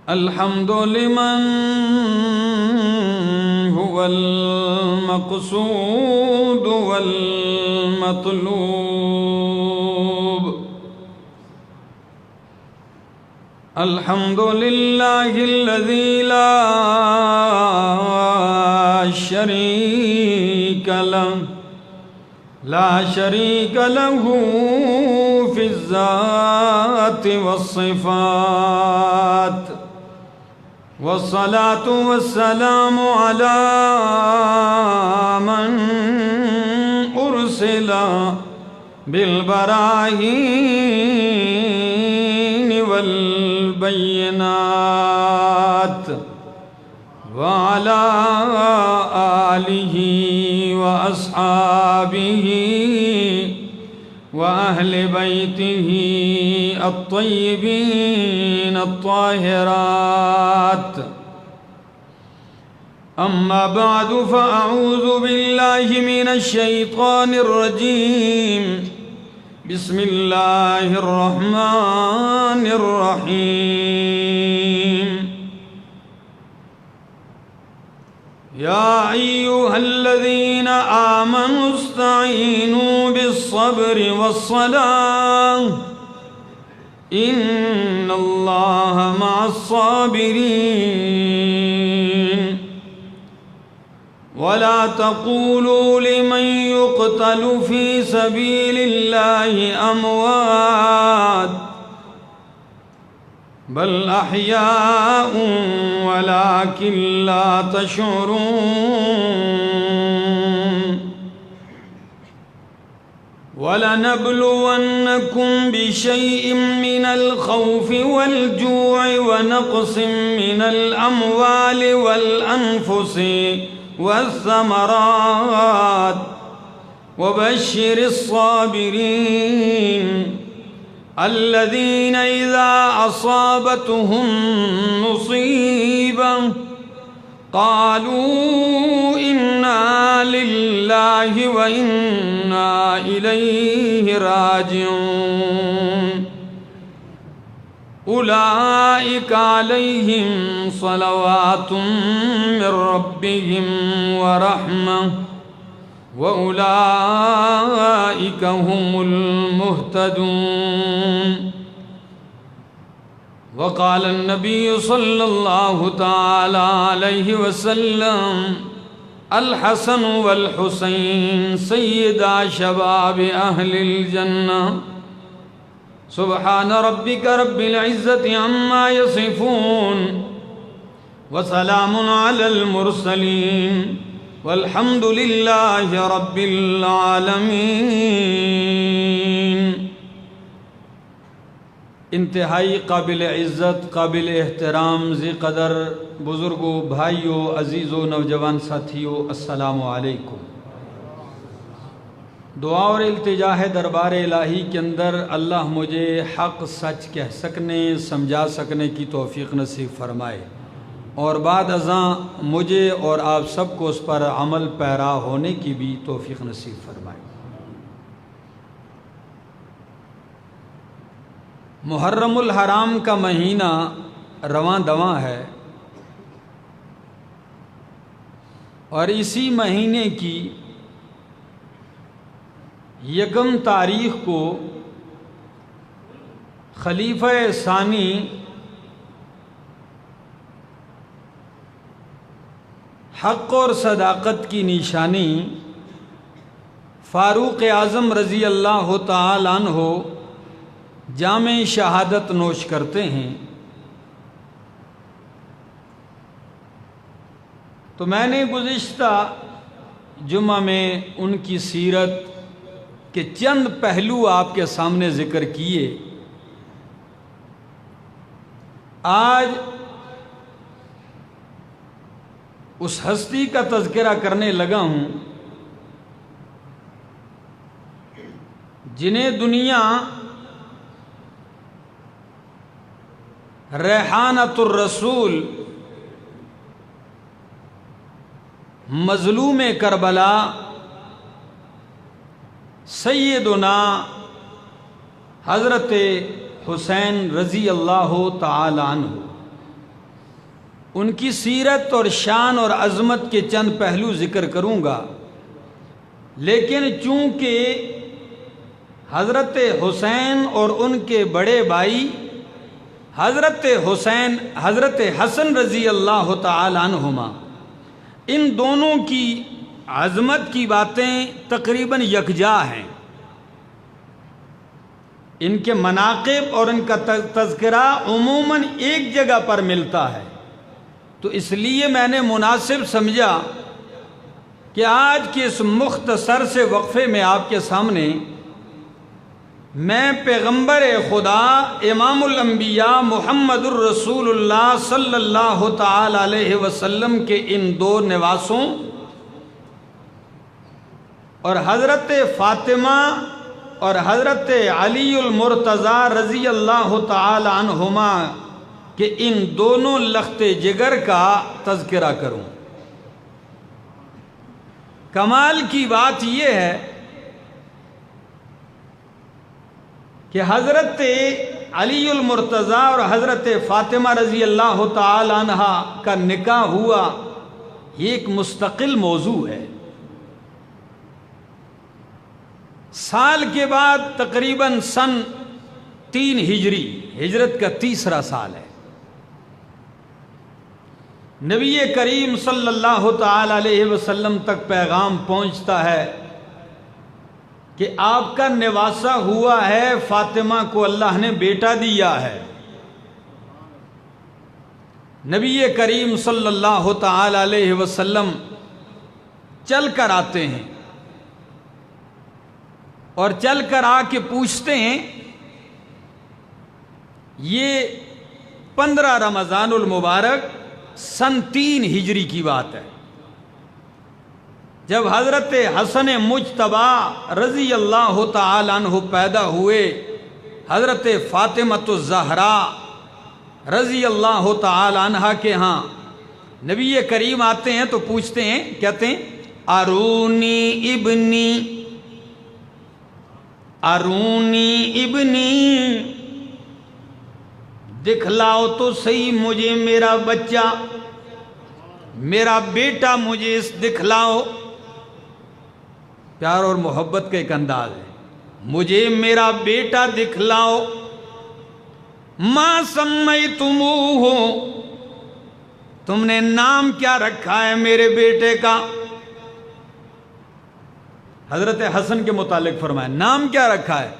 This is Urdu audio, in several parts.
الحمد لمن هو المقصود والمطلوب. الحمد لله الذي لا شريك له في الذات والصفات. والصلاة والسلام على من أرسل بالبراهين والبينات وعلى آله وأصحابه وأهل بيته الطيبين الطاهرات. أما بعد فأعوذ بالله من الشيطان الرجيم. بسم الله الرحمن الرحيم. يا أيها الذين آمنوا استعينوا بالصبر والصلاة إن الله مع الصابرين. ولا تقولوا لمن يقتل في سبيل الله أموات بل أحياء ولكن لا تشعرون. ولنبلونكم بشيء من الخوف والجوع ونقص من الأموال والأنفس والثمرات وبشر الصابرين الذين إذا أصابتهم مصيبة قالوا إنا لله وإنا إليه راجعون. أولئك عليهم صلوات من ربهم ورحمة وأولئك هم المهتدون. وقال النبي صلى الله تعالى عليه وسلم الحسن والحسين سيدا شباب أهل الجنة. سبحان ربك رب العزة عما يصفون وسلام على المرسلين والحمد لله رب العالمین. انتہائی قابل عزت، قابل احترام، ذی قدر بزرگوں، بھائیوں، عزیزوں، نوجوان ساتھیوں، السلام علیکم. دعا اور التجا ہے دربار الہی کے اندر اللہ مجھے حق سچ کہہ سکنے، سمجھا سکنے کی توفیق نصیب فرمائے، اور بعد ازاں مجھے اور آپ سب کو اس پر عمل پیرا ہونے کی بھی توفیق نصیب فرمائے. محرم الحرام کا مہینہ رواں دواں ہے، اور اسی مہینے کی یکم تاریخ کو خلیفہ ثانی حق اور صداقت کی نشانی فاروق اعظم رضی اللہ تعالیٰ عنہ جامِ شہادت نوش کرتے ہیں. تو میں نے گزشتہ جمعہ میں ان کی سیرت کے چند پہلو آپ کے سامنے ذکر کیے. آج اس ہستی کا تذکرہ کرنے لگا ہوں جنہیں دنیا ریحانۃ الرسول، مظلوم کربلا، سیدنا حضرت حسین رضی اللہ تعالی عنہ ان کی سیرت اور شان اور عظمت کے چند پہلو ذکر کروں گا، لیکن چونکہ حضرت حسین اور ان کے بڑے بھائی حضرت حسن رضی اللہ تعالی عنہما، ان دونوں کی عظمت کی باتیں تقریباً یکجا ہیں، ان کے مناقب اور ان کا تذکرہ عموماً ایک جگہ پر ملتا ہے، تو اس لیے میں نے مناسب سمجھا کہ آج کے اس مختصر سے وقفے میں آپ کے سامنے میں پیغمبر خدا امام الانبیاء محمد الرسول اللہ صلی اللہ تعالی علیہ وسلم کے ان دو نواسوں اور حضرت فاطمہ اور حضرت علی المرتضیٰ رضی اللہ تعالی عنہما کہ ان دونوں لخت جگر کا تذکرہ کروں۔ کمال کی بات یہ ہے کہ حضرت علی المرتضیٰ اور حضرت فاطمہ رضی اللہ تعالی عنہا کا نکاح ہوا، یہ ایک مستقل موضوع ہے۔ سال کے بعد تقریباً سن 3 ہجری، ہجرت کا تیسرا سال ہے، نبی کریم صلی اللہ تعالی علیہ وسلم تک پیغام پہنچتا ہے کہ آپ کا نواسہ ہوا ہے، فاطمہ کو اللہ نے بیٹا دیا ہے۔ نبی کریم صلی اللہ تعالی علیہ وسلم چل کر آتے ہیں اور چل کر آ کے پوچھتے ہیں، یہ 15 رمضان المبارک سن 3 ہجری کی بات ہے، جب حضرت حسن مجتبی رضی اللہ تعالی عنہ پیدا ہوئے، حضرت فاطمۃ الزہراء رضی اللہ تعالی عنہا کے ہاں نبی کریم آتے ہیں تو پوچھتے ہیں، کہتے ہیں ارونی ابنی، دکھلاؤ تو صحیح مجھے میرا بچہ، میرا بیٹا مجھے دکھلاؤ۔ پیار اور محبت کا ایک انداز ہے، مجھے میرا بیٹا دکھلاؤ۔ ما سمیتموہ، تم نے نام کیا رکھا ہے میرے بیٹے کا؟ حضرت حسن کے متعلق فرمایا نام کیا رکھا ہے؟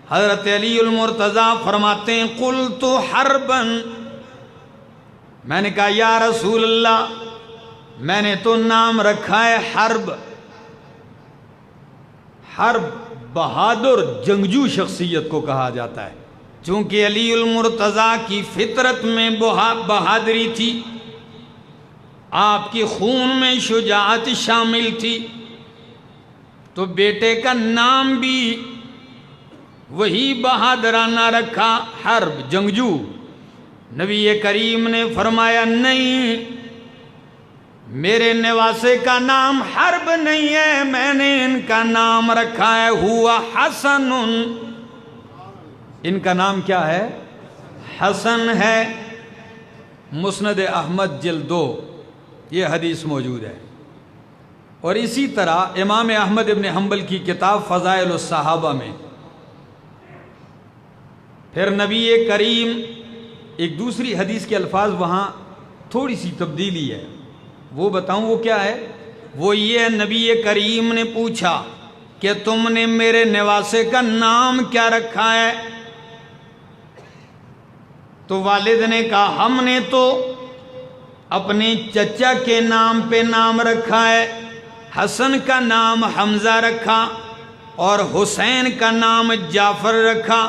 حضرت علی المرتضیٰ فرماتے ہیں قلت حربا، میں نے کہا یا رسول اللہ میں نے تو نام رکھا ہے حرب۔ حرب بہادر جنگجو شخصیت کو کہا جاتا ہے، چونکہ علی المرتضیٰ کی فطرت میں بہادری تھی، آپ کی خون میں شجاعت شامل تھی، تو بیٹے کا نام بھی وہی بہادرانہ رکھا، حرب جنگجو۔ نبی کریم نے فرمایا نہیں، میرے نواسے کا نام حرب نہیں ہے، میں نے ان کا نام رکھا ہے ہوا حسن، ان کا نام کیا ہے؟ حسن ہے۔ مسند احمد جلد 2 یہ حدیث موجود ہے، اور اسی طرح امام احمد ابن حنبل کی کتاب فضائل الصحابہ میں پھر نبی کریم، ایک دوسری حدیث کے الفاظ وہاں تھوڑی سی تبدیلی ہے، وہ بتاؤں وہ کیا ہے؟ وہ یہ نبی کریم نے پوچھا کہ تم نے میرے نواسے کا نام کیا رکھا ہے؟ تو والد نے کہا ہم نے تو اپنے چچا کے نام پہ نام رکھا ہے، حسن کا نام حمزہ رکھا اور حسین کا نام جعفر رکھا۔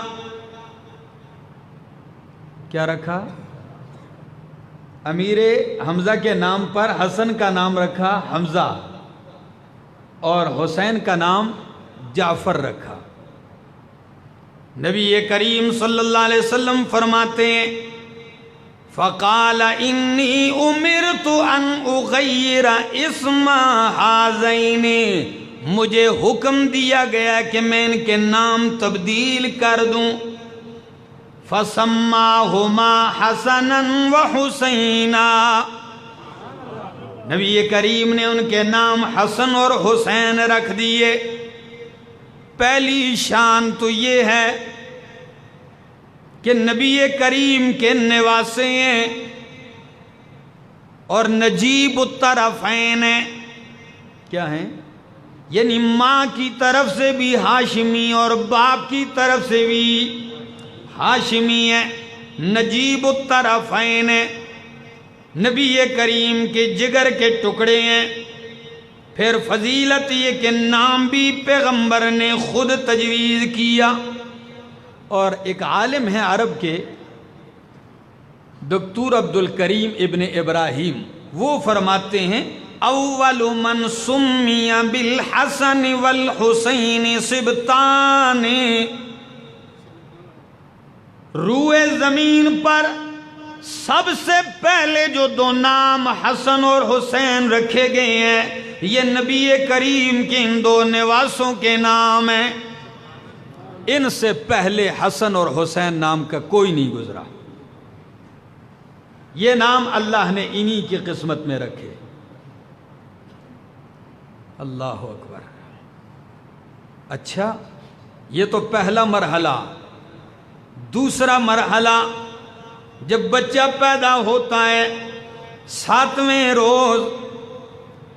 کیا رکھا؟ امیر حمزہ کے نام پر حسن کا نام رکھا حمزہ اور حسین کا نام جعفر رکھا۔ نبی کریم صلی اللہ علیہ وسلم فرماتے ہیں فقال انی امرت ان اغیر اسم ہذین، مجھے حکم دیا گیا کہ میں ان کے نام تبدیل کر دوں۔ فسماہما حسنا وحسینا، نبی کریم نے ان کے نام حسن اور حسین رکھ دیے۔ پہلی شان تو یہ ہے کہ نبی کریم کے نواسے ہیں اور نجیب الطرفین ہیں۔ کیا ہیں؟ یعنی ماں کی طرف سے بھی ہاشمی اور باپ کی طرف سے بھی ہاشمی ہے، نجیب الطرفین ہیں، نبی کریم کے جگر کے ٹکڑے ہیں۔ پھر فضیلت یہ کہ نام بھی پیغمبر نے خود تجویز کیا۔ اور ایک عالم ہیں عرب کے دکتور عبد الکریم ابن ابراہیم، وہ فرماتے ہیں اول من سمی بالحسن والحسین سبتان، روئے زمین پر سب سے پہلے جو دو نام حسن اور حسین رکھے گئے ہیں یہ نبی کریم کے ان دو نواسوں کے نام ہیں۔ ان سے پہلے حسن اور حسین نام کا کوئی نہیں گزرا، یہ نام اللہ نے انہی کی قسمت میں رکھے۔ اللہ اکبر۔ اچھا، یہ تو پہلا مرحلہ۔ دوسرا مرحلہ، جب بچہ پیدا ہوتا ہے 7ویں روز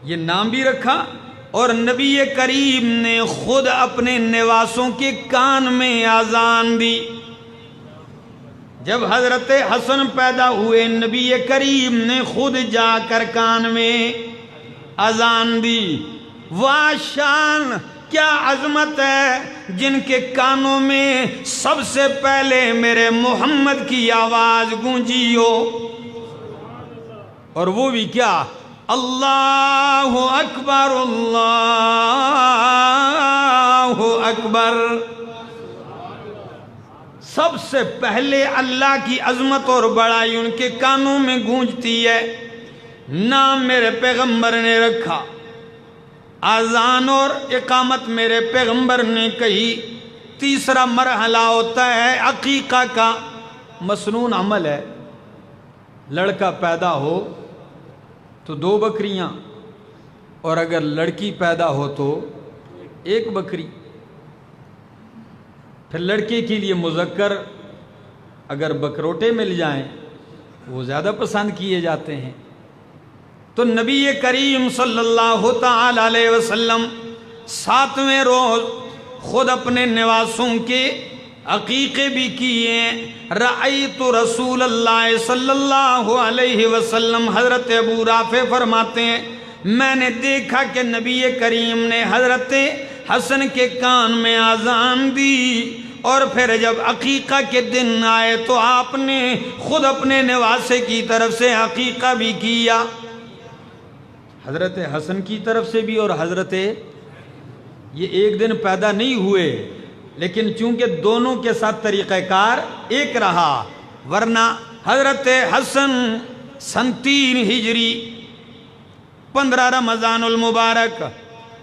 یہ نام بھی رکھا، اور نبی کریم نے خود اپنے نواسوں کے کان میں اذان دی۔ جب حضرت حسن پیدا ہوئے نبی کریم نے خود جا کر کان میں اذان دی۔ واہ شان، کیا عظمت ہے جن کے کانوں میں سب سے پہلے میرے محمد کی آواز گونجی ہو، اور وہ بھی کیا؟ اللہ اکبر اللہ اکبر۔ سب سے پہلے اللہ کی عظمت اور بڑائی ان کے کانوں میں گونجتی ہے۔ نام میرے پیغمبر نے رکھا، اذان اور اقامت میرے پیغمبر نے کہی۔ تیسرا مرحلہ ہوتا ہے عقیقہ کا، مسنون عمل ہے۔ لڑکا پیدا ہو تو 2 بکریاں، اور اگر لڑکی پیدا ہو تو 1 بکری۔ پھر لڑکے کے لیے مذکر اگر بکروٹے مل جائیں وہ زیادہ پسند کیے جاتے ہیں۔ تو نبی کریم صلی اللہ تعالی علیہ وسلم 7ویں روز خود اپنے نواسوں کے عقیقے بھی کیے۔ رأیت رسول اللہ صلی اللہ علیہ وسلم، حضرت ابو رافع فرماتے ہیں میں نے دیکھا کہ نبی کریم نے حضرت حسن کے کان میں اذان دی، اور پھر جب عقیقہ کے دن آئے تو آپ نے خود اپنے نواسے کی طرف سے عقیقہ بھی کیا، حضرت حسن کی طرف سے بھی اور حضرت، یہ ایک دن پیدا نہیں ہوئے لیکن چونکہ دونوں کے ساتھ طریقہ کار ایک رہا، ورنہ حضرت حسن سن 3 ہجری 15 رمضان المبارک،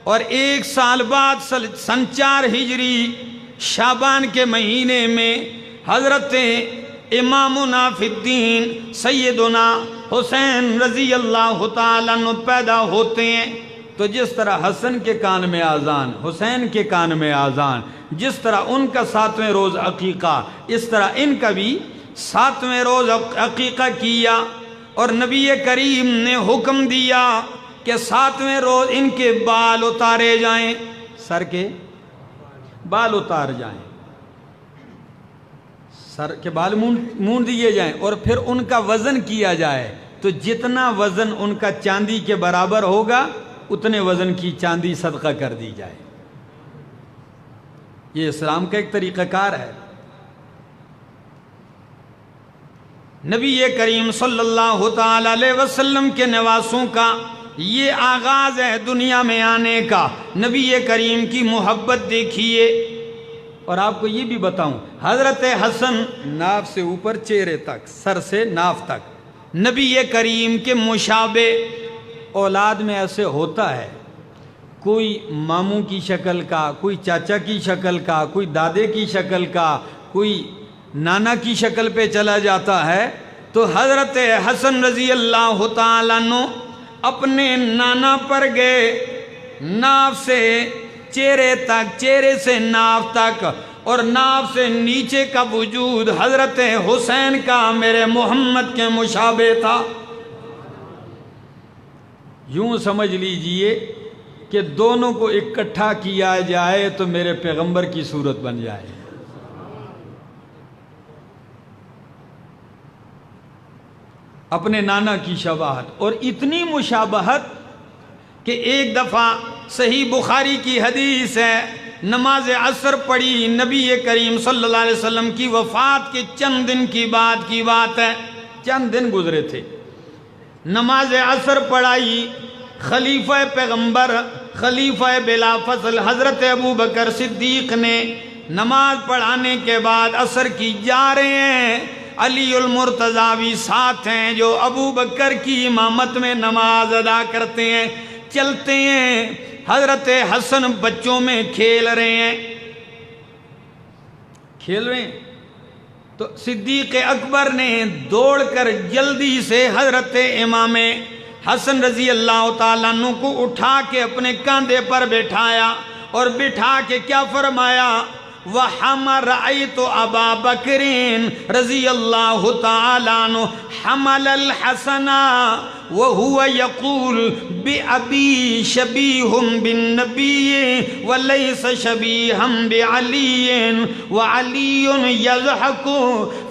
اور 1 سال بعد سن 4 ہجری شعبان کے مہینے میں حضرت امامنا فی الدین سیدنا حسین رضی اللہ تعالیٰ عنہ پیدا ہوتے ہیں۔ تو جس طرح حسن کے کان میں اذان، حسین کے کان میں اذان، جس طرح ان کا 7ویں روز عقیقہ، اس طرح ان کا بھی 7ویں روز عقیقہ کیا، اور نبی کریم نے حکم دیا کہ 7ویں روز ان کے بال اتارے جائیں، سر کے بال اتار جائیں، سر کے بال مونڈ دیے جائیں، اور پھر ان کا وزن کیا جائے، تو جتنا وزن ان کا چاندی کے برابر ہوگا اتنے وزن کی چاندی صدقہ کر دی جائے۔ یہ اسلام کا ایک طریقہ کار ہے۔ نبی کریم صلی اللہ تعالی علیہ وسلم کے نواسوں کا یہ آغاز ہے دنیا میں آنے کا۔ نبی کریم کی محبت دیکھیے۔ اور آپ کو یہ بھی بتاؤں، حضرت حسن ناف سے اوپر چہرے تک، سر سے ناف تک، نبی کریم کے مشابہ اولاد میں ایسے ہوتا ہے، کوئی ماموں کی شکل کا، کوئی چاچا کی شکل کا، کوئی دادے کی شکل کا، کوئی نانا کی شکل پہ چلا جاتا ہے تو حضرت حسن رضی اللہ تعالیٰ عنہ اپنے نانا پر گئے، ناف سے چہرے تک، چہرے سے ناف تک، اور ناف سے نیچے کا وجود حضرت حسین کا میرے محمد کے مشابہ تھا۔ یوں سمجھ لیجئے کہ دونوں کو اکٹھا کیا جائے تو میرے پیغمبر کی صورت بن جائے۔ اپنے نانا کی شباہت، اور اتنی مشابہت کہ ایک دفعہ صحیح بخاری کی حدیث ہے، نماز عصر پڑھی، نبی کریم صلی اللہ علیہ وسلم کی وفات کے چند دن کی بات ہے، چند دن گزرے تھے، نماز عصر پڑھائی، خلیفہ پیغمبر، خلیفہ بلا فصل حضرت ابو بکر صدیق نے نماز پڑھانے کے بعد عصر کی جا رہے ہیں، علی المرتضیٰ بھی ساتھ ہیں جو ابو بکر کی امامت میں نماز ادا کرتے ہیں، چلتے ہیں، حضرت حسن بچوں میں کھیل رہے ہیں تو صدیق اکبر نے دوڑ کر جلدی سے حضرت امام حسن رضی اللہ تعالیٰ عنہ کو اٹھا کے اپنے کاندھے پر بٹھایا، اور بٹھا کے کیا فرمایا، وَحَمَ رَأَيْتُ أَبَا بَكْرٍ رضی اللہ تعالیٰ عنہ حمل الحسن وَهُوَ يَقُولُ بِأَبِي شَبِيهٌ بِالنَّبِيِّ وَلَيْسَ شَبِيهًا بِعَلِيٍّ وَعَلِيٌّ يَضْحَكُ،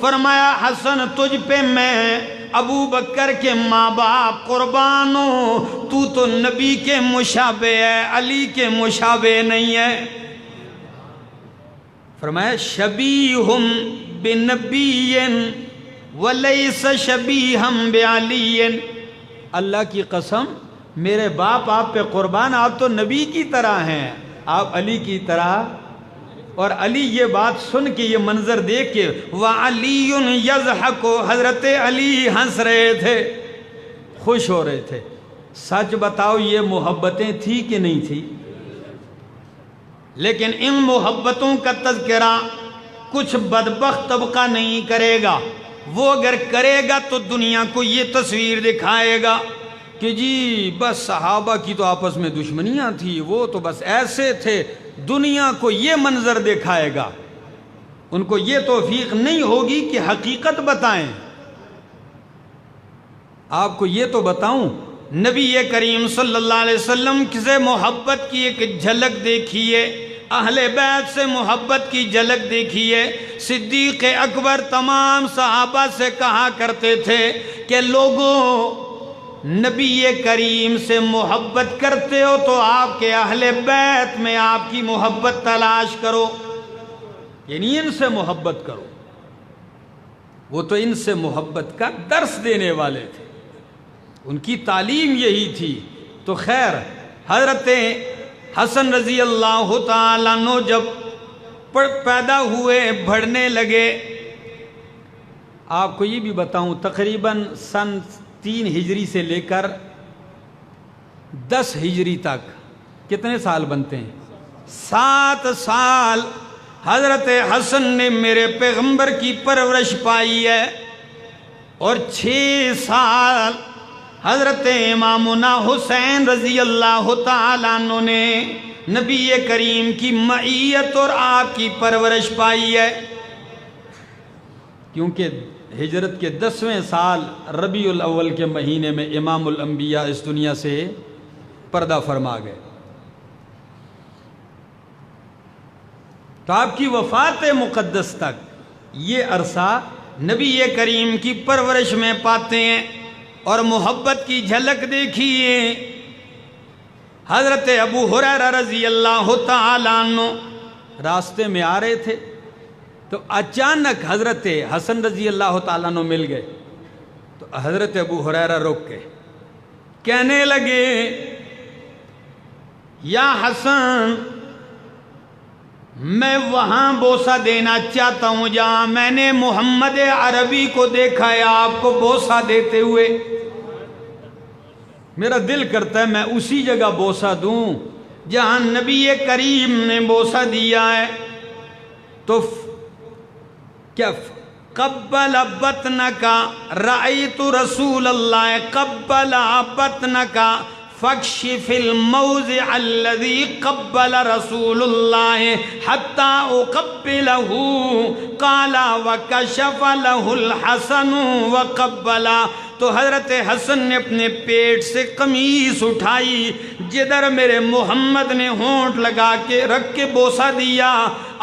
فرمایا حسن تجھ پہ میں ابو بکر کے ماں باپ قربان ہوں، تو نبی کے مشابہ ہے، علی کے مشابہ نہیں ہے۔ فرمایا شبیہم بنبی ولیس شبیہم بعلی، اللہ کی قسم میرے باپ آپ پہ قربان، آپ تو نبی کی طرح ہیں، آپ علی کی طرح۔ اور علی یہ بات سن کے، یہ منظر دیکھ کے، وَعَلِيٌّ يَضْحَكُ، حضرت علی ہنس رہے تھے، خوش ہو رہے تھے۔ سچ بتاؤ یہ محبتیں تھی کہ نہیں تھی؟ لیکن ان محبتوں کا تذکرہ کچھ بدبخت طبقہ نہیں کرے گا، وہ اگر کرے گا تو دنیا کو یہ تصویر دکھائے گا کہ جی بس صحابہ کی تو آپس میں دشمنیاں تھی، وہ تو بس ایسے تھے، دنیا کو یہ منظر دکھائے گا، ان کو یہ توفیق نہیں ہوگی کہ حقیقت بتائیں۔ آپ کو یہ تو بتاؤں، نبی کریم صلی اللہ علیہ وسلم سے محبت کی ایک جھلک دیکھیے، اہل بیت سے محبت کی جھلک دیکھیے۔ صدیق اکبر تمام صحابہ سے کہا کرتے تھے کہ لوگوں، نبی کریم سے محبت کرتے ہو تو آپ کے اہل بیت میں آپ کی محبت تلاش کرو، یعنی ان سے محبت کرو، وہ تو ان سے محبت کا درس دینے والے تھے، ان کی تعلیم یہی تھی۔ تو خیر، حضرت حسن رضی اللہ تعالیٰ عنہ جب پیدا ہوئے، بڑھنے لگے، آپ کو یہ بھی بتاؤں تقریباً سن 3 ہجری سے لے کر 10 ہجری تک کتنے سال بنتے ہیں؟ 7 سال حضرت حسن نے میرے پیغمبر کی پرورش پائی ہے، اور 6 سال حضرت امامنا حسین رضی اللہ تعالیٰ عنہ نے نبی کریم کی معیت اور آپ کی پرورش پائی ہے، کیونکہ ہجرت کے 10ویں سال ربیع الاول کے مہینے میں امام الانبیاء اس دنیا سے پردہ فرما گئے۔ تو آپ کی وفات مقدس تک یہ عرصہ نبی کریم کی پرورش میں پاتے ہیں، اور محبت کی جھلک دیکھیے۔ حضرت ابو ہریرہ رضی اللہ تعالیٰ عنہ راستے میں آ رہے تھے تو اچانک حضرت حسن رضی اللہ تعالیٰ عنہ مل گئے، تو حضرت ابو ہریرہ رک کے کہنے لگے، یا حسن، میں وہاں بوسہ دینا چاہتا ہوں جہاں میں نے محمد عربی کو دیکھا ہے آپ کو بوسہ دیتے ہوئے، میرا دل کرتا ہے میں اسی جگہ بوسہ دوں جہاں نبی کریم نے بوسہ دیا ہے۔ تو کیا قبل بطنک رأیت رسول اللہ قبل بطنک فاکشف الموضع الذي قبل رسول اللہ حتی اقبلہ قال وکشف لہ الحسن وقبل. تو حضرت حسن نے اپنے پیٹ سے قمیص اٹھائی، جدھر میرے محمد نے ہونٹ لگا کے رکھ کے بوسہ دیا،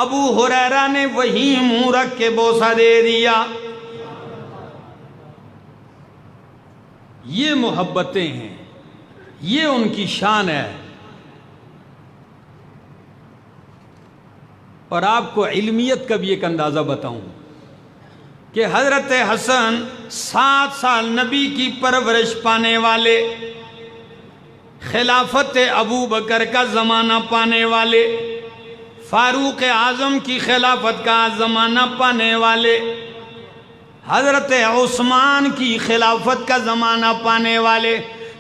ابو ہریرہ نے وہی منہ رکھ کے بوسہ دے دیا. یہ محبتیں ہیں، یہ ان کی شان ہے. اور آپ کو علمیت کا بھی ایک اندازہ بتاؤں کہ حضرت حسن 7 سال نبی کی پرورش پانے والے، خلافت ابو بکر کا زمانہ پانے والے، فاروق اعظم کی خلافت کا زمانہ پانے والے، حضرت عثمان کی خلافت کا زمانہ پانے والے.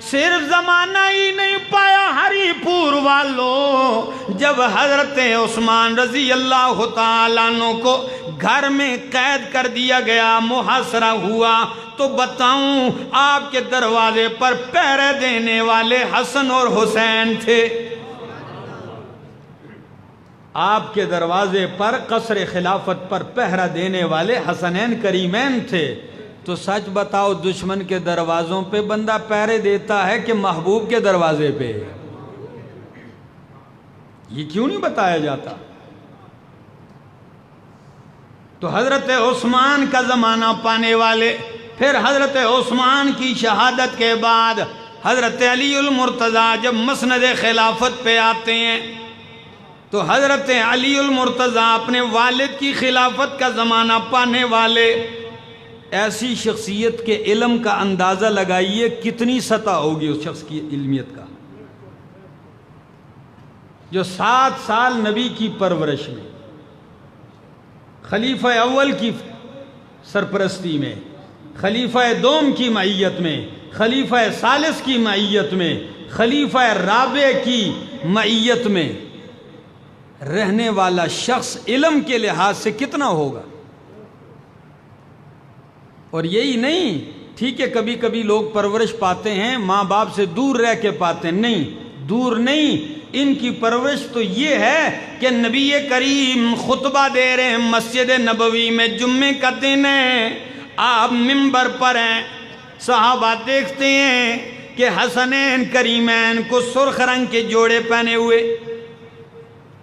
صرف زمانہ ہی نہیں پایا ہری پور والوں، جب حضرت عثمان رضی اللہ تعالیٰ عنہ کو گھر میں قید کر دیا گیا، محاصرہ ہوا، تو بتاؤں آپ کے دروازے پر پہرے دینے والے حسن اور حسین تھے. آپ کے دروازے پر قصر خلافت پر پہرا دینے والے حسنین کریمین تھے. تو سچ بتاؤ، دشمن کے دروازوں پہ بندہ پہرے دیتا ہے کہ محبوب کے دروازے پہ؟ یہ کیوں نہیں بتایا جاتا؟ تو حضرت عثمان کا زمانہ پانے والے، پھر حضرت عثمان کی شہادت کے بعد حضرت علی المرتضیٰ جب مسند خلافت پہ آتے ہیں، تو حضرت علی المرتضیٰ اپنے والد کی خلافت کا زمانہ پانے والے. ایسی شخصیت کے علم کا اندازہ لگائیے کتنی سطح ہوگی اس شخص کی علمیت کا، جو 7 سال نبی کی پرورش میں، خلیفہ اول کی سرپرستی میں، خلیفہ دوم کی معیت میں، خلیفہ ثالث کی معیت میں، خلیفہ رابع کی معیت میں رہنے والا شخص علم کے لحاظ سے کتنا ہوگا؟ اور یہی نہیں، ٹھیک ہے کبھی کبھی لوگ پرورش پاتے ہیں ماں باپ سے دور رہ کے پاتے ہیں، نہیں، دور نہیں، ان کی پرورش تو یہ ہے کہ نبی کریم خطبہ دے رہے ہیں مسجد نبوی میں، جمعے کا دن ہے، آپ منبر پر ہیں، صحابہ دیکھتے ہیں کہ حسنین کریمین کو سرخ رنگ کے جوڑے پہنے ہوئے،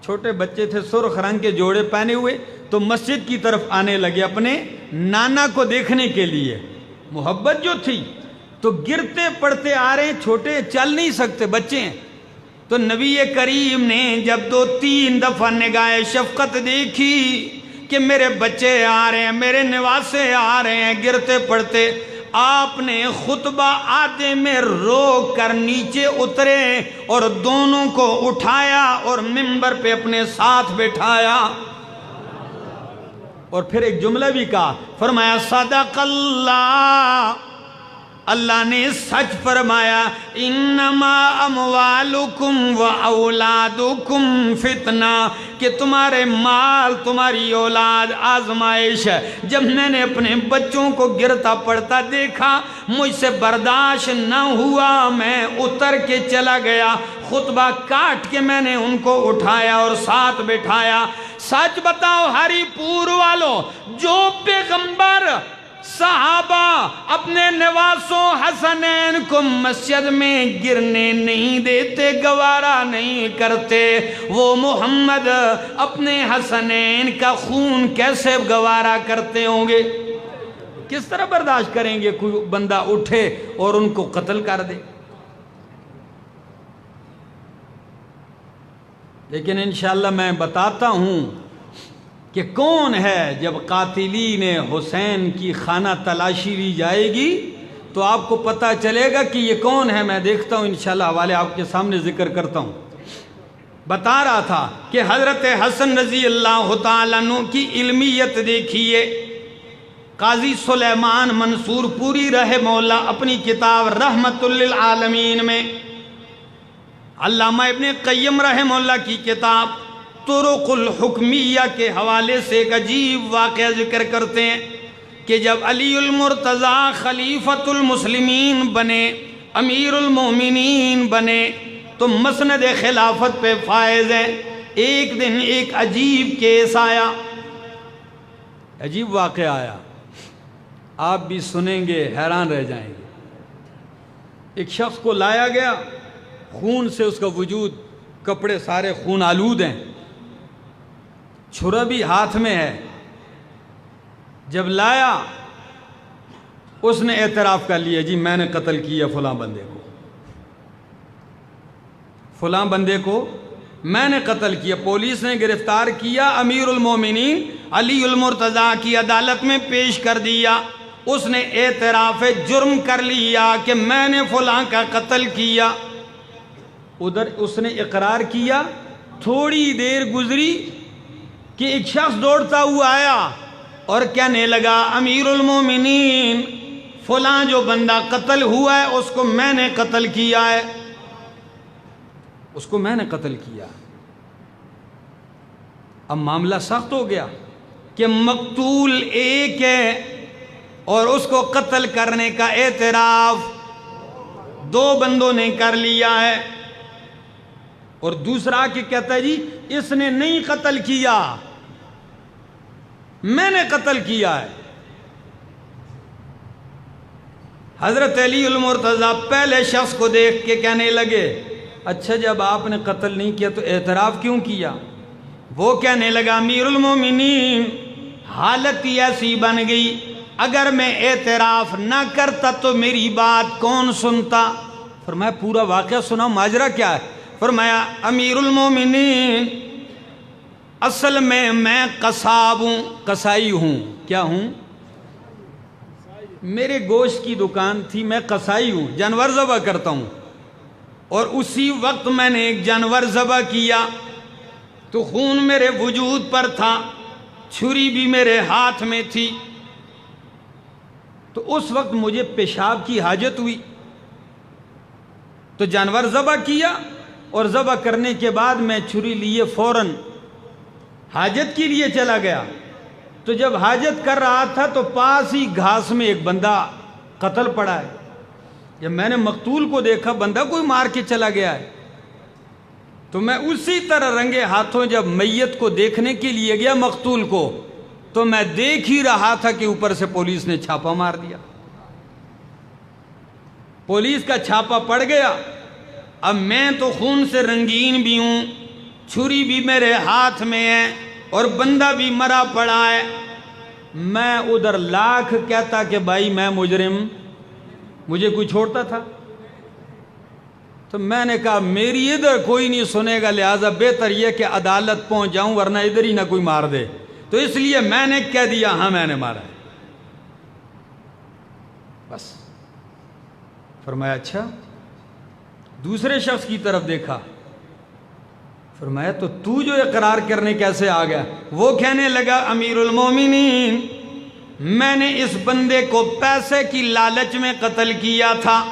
چھوٹے بچے تھے، سرخ رنگ کے جوڑے پہنے ہوئے، تو مسجد کی طرف آنے لگے اپنے نانا کو دیکھنے کے لیے. محبت جو تھی، تو گرتے پڑتے آ رہے ہیں، چھوٹے چل نہیں سکتے، بچے ہیں. تو نبی کریم نے جب 2-3 دفعہ نگاہ شفقت دیکھی کہ میرے بچے آ رہے ہیں، میرے نواسے آ رہے ہیں گرتے پڑتے، آپ نے خطبہ آدھے میں روک کر نیچے اترے اور دونوں کو اٹھایا اور منبر پہ اپنے ساتھ بٹھایا، اور پھر ایک جملہ بھی کہا، فرمایا صدق اللہ، اللہ نے سچ فرمایا، انما اموالکم و اولادکم فتنہ، کہ تمہارے مال تمہاری اولاد آزمائش ہے. جب میں نے اپنے بچوں کو گرتا پڑتا دیکھا، مجھ سے برداشت نہ ہوا، میں اتر کے چلا گیا، خطبہ کاٹ کے میں نے ان کو اٹھایا اور ساتھ بٹھایا. سچ بتاؤ ہری پور والوں، جو پیغمبر صحابہ اپنے نواسوں حسنین کو مسجد میں گرنے نہیں دیتے، گوارا نہیں کرتے، وہ محمد اپنے حسنین کا خون کیسے گوارا کرتے ہوں گے؟ کس طرح برداشت کریں گے کوئی بندہ اٹھے اور ان کو قتل کر دے؟ لیکن انشاءاللہ میں بتاتا ہوں کہ کون ہے. جب قاتلین حسین کی خانہ تلاشی لی جائے گی تو آپ کو پتہ چلے گا کہ یہ کون ہے. میں دیکھتا ہوں انشاءاللہ، حوالے آپ کے سامنے ذکر کرتا ہوں. بتا رہا تھا کہ حضرت حسن رضی اللہ تعالیٰ عنہ کی علمیت دیکھیے. قاضی سلیمان منصور پوری رحمہ اللہ اپنی کتاب رحمت للعالمین میں، علامہ ابن قیم رحمہ اللہ کی کتاب طرق الحکمیہ کے حوالے سے ایک عجیب واقعہ ذکر کرتے ہیں کہ جب علی المرتضیٰ خلیفۃ المسلمین بنے، امیر المومنین بنے، تو مسند خلافت پہ فائز ہیں۔ ایک دن ایک عجیب کیس آیا، عجیب واقعہ آیا، آپ بھی سنیں گے حیران رہ جائیں گے۔ ایک شخص کو لایا گیا، خون سے اس کا وجود، کپڑے سارے خون آلود ہیں، چھرا بھی ہاتھ میں ہے۔ جب لایا اس نے اعتراف کر لیا، جی میں نے قتل کیا فلاں بندے کو، فلاں بندے کو میں نے قتل کیا۔ پولیس نے گرفتار کیا، امیر المومنین علی المرتضیٰ کی عدالت میں پیش کر دیا۔ اس نے اعتراف جرم کر لیا کہ میں نے فلاں کا قتل کیا۔ ادھر اس نے اقرار کیا، تھوڑی دیر گزری کہ ایک شخص دوڑتا ہوا آیا اور کہنے لگا امیر المومنین فلاں جو بندہ قتل ہوا ہے اس کو میں نے قتل کیا ہے، اس کو میں نے قتل کیا۔ اب معاملہ سخت ہو گیا کہ مقتول ایک ہے اور اس کو قتل کرنے کا اعتراف دو بندوں نے کر لیا ہے، اور دوسرا کہ کہتا ہے جی اس نے نہیں قتل کیا، میں نے قتل کیا ہے۔ حضرت علی المرتضیٰ پہلے شخص کو دیکھ کے کہنے لگے اچھا جب آپ نے قتل نہیں کیا تو اعتراف کیوں کیا؟ وہ کہنے لگا امیر المومنین حالت ہی ایسی بن گئی، اگر میں اعتراف نہ کرتا تو میری بات کون سنتا؟ فرمایا پورا واقعہ سنا، ماجرا کیا ہے؟ فرمایا امیر المومنین اصل میں قصاب ہوں، قصائی ہوں۔ کیا ہوں؟ میرے گوشت کی دکان تھی، میں قصائی ہوں، جانور ذبح کرتا ہوں، اور اسی وقت میں نے ایک جانور ذبح کیا تو خون میرے وجود پر تھا، چھری بھی میرے ہاتھ میں تھی، تو اس وقت مجھے پیشاب کی حاجت ہوئی تو جانور ذبح کیا، اور ذبح کرنے کے بعد میں چھری لیے فوراً حاجت کے لیے چلا گیا۔ تو جب حاجت کر رہا تھا تو پاس ہی گھاس میں ایک بندہ قتل پڑا ہے۔ جب میں نے مقتول کو دیکھا بندہ کوئی مار کے چلا گیا ہے، تو میں اسی طرح رنگے ہاتھوں جب میت کو دیکھنے کے لیے گیا مقتول کو، تو میں دیکھ ہی رہا تھا کہ اوپر سے پولیس نے چھاپا مار دیا۔ پولیس کا چھاپا پڑ گیا، اب میں تو خون سے رنگین بھی ہوں، چھری بھی میرے ہاتھ میں ہے اور بندہ بھی مرا پڑا ہے۔ میں ادھر لاکھ کہتا کہ بھائی میں مجرم، مجھے کوئی چھوڑتا تھا؟ تو میں نے کہا میری ادھر کوئی نہیں سنے گا، لہٰذا بہتر یہ کہ عدالت پہنچ جاؤں ورنہ ادھر ہی نہ کوئی مار دے، تو اس لیے میں نے کہہ دیا ہاں میں نے مارا ہے، بس۔ فرمایا اچھا۔ دوسرے شخص کی طرف دیکھا، فرمایا تو جو اقرار کرنے کیسے آ گیا؟ وہ کہنے لگا امیر المومنین میں نے اس بندے کو پیسے کی لالچ میں قتل کیا تھا،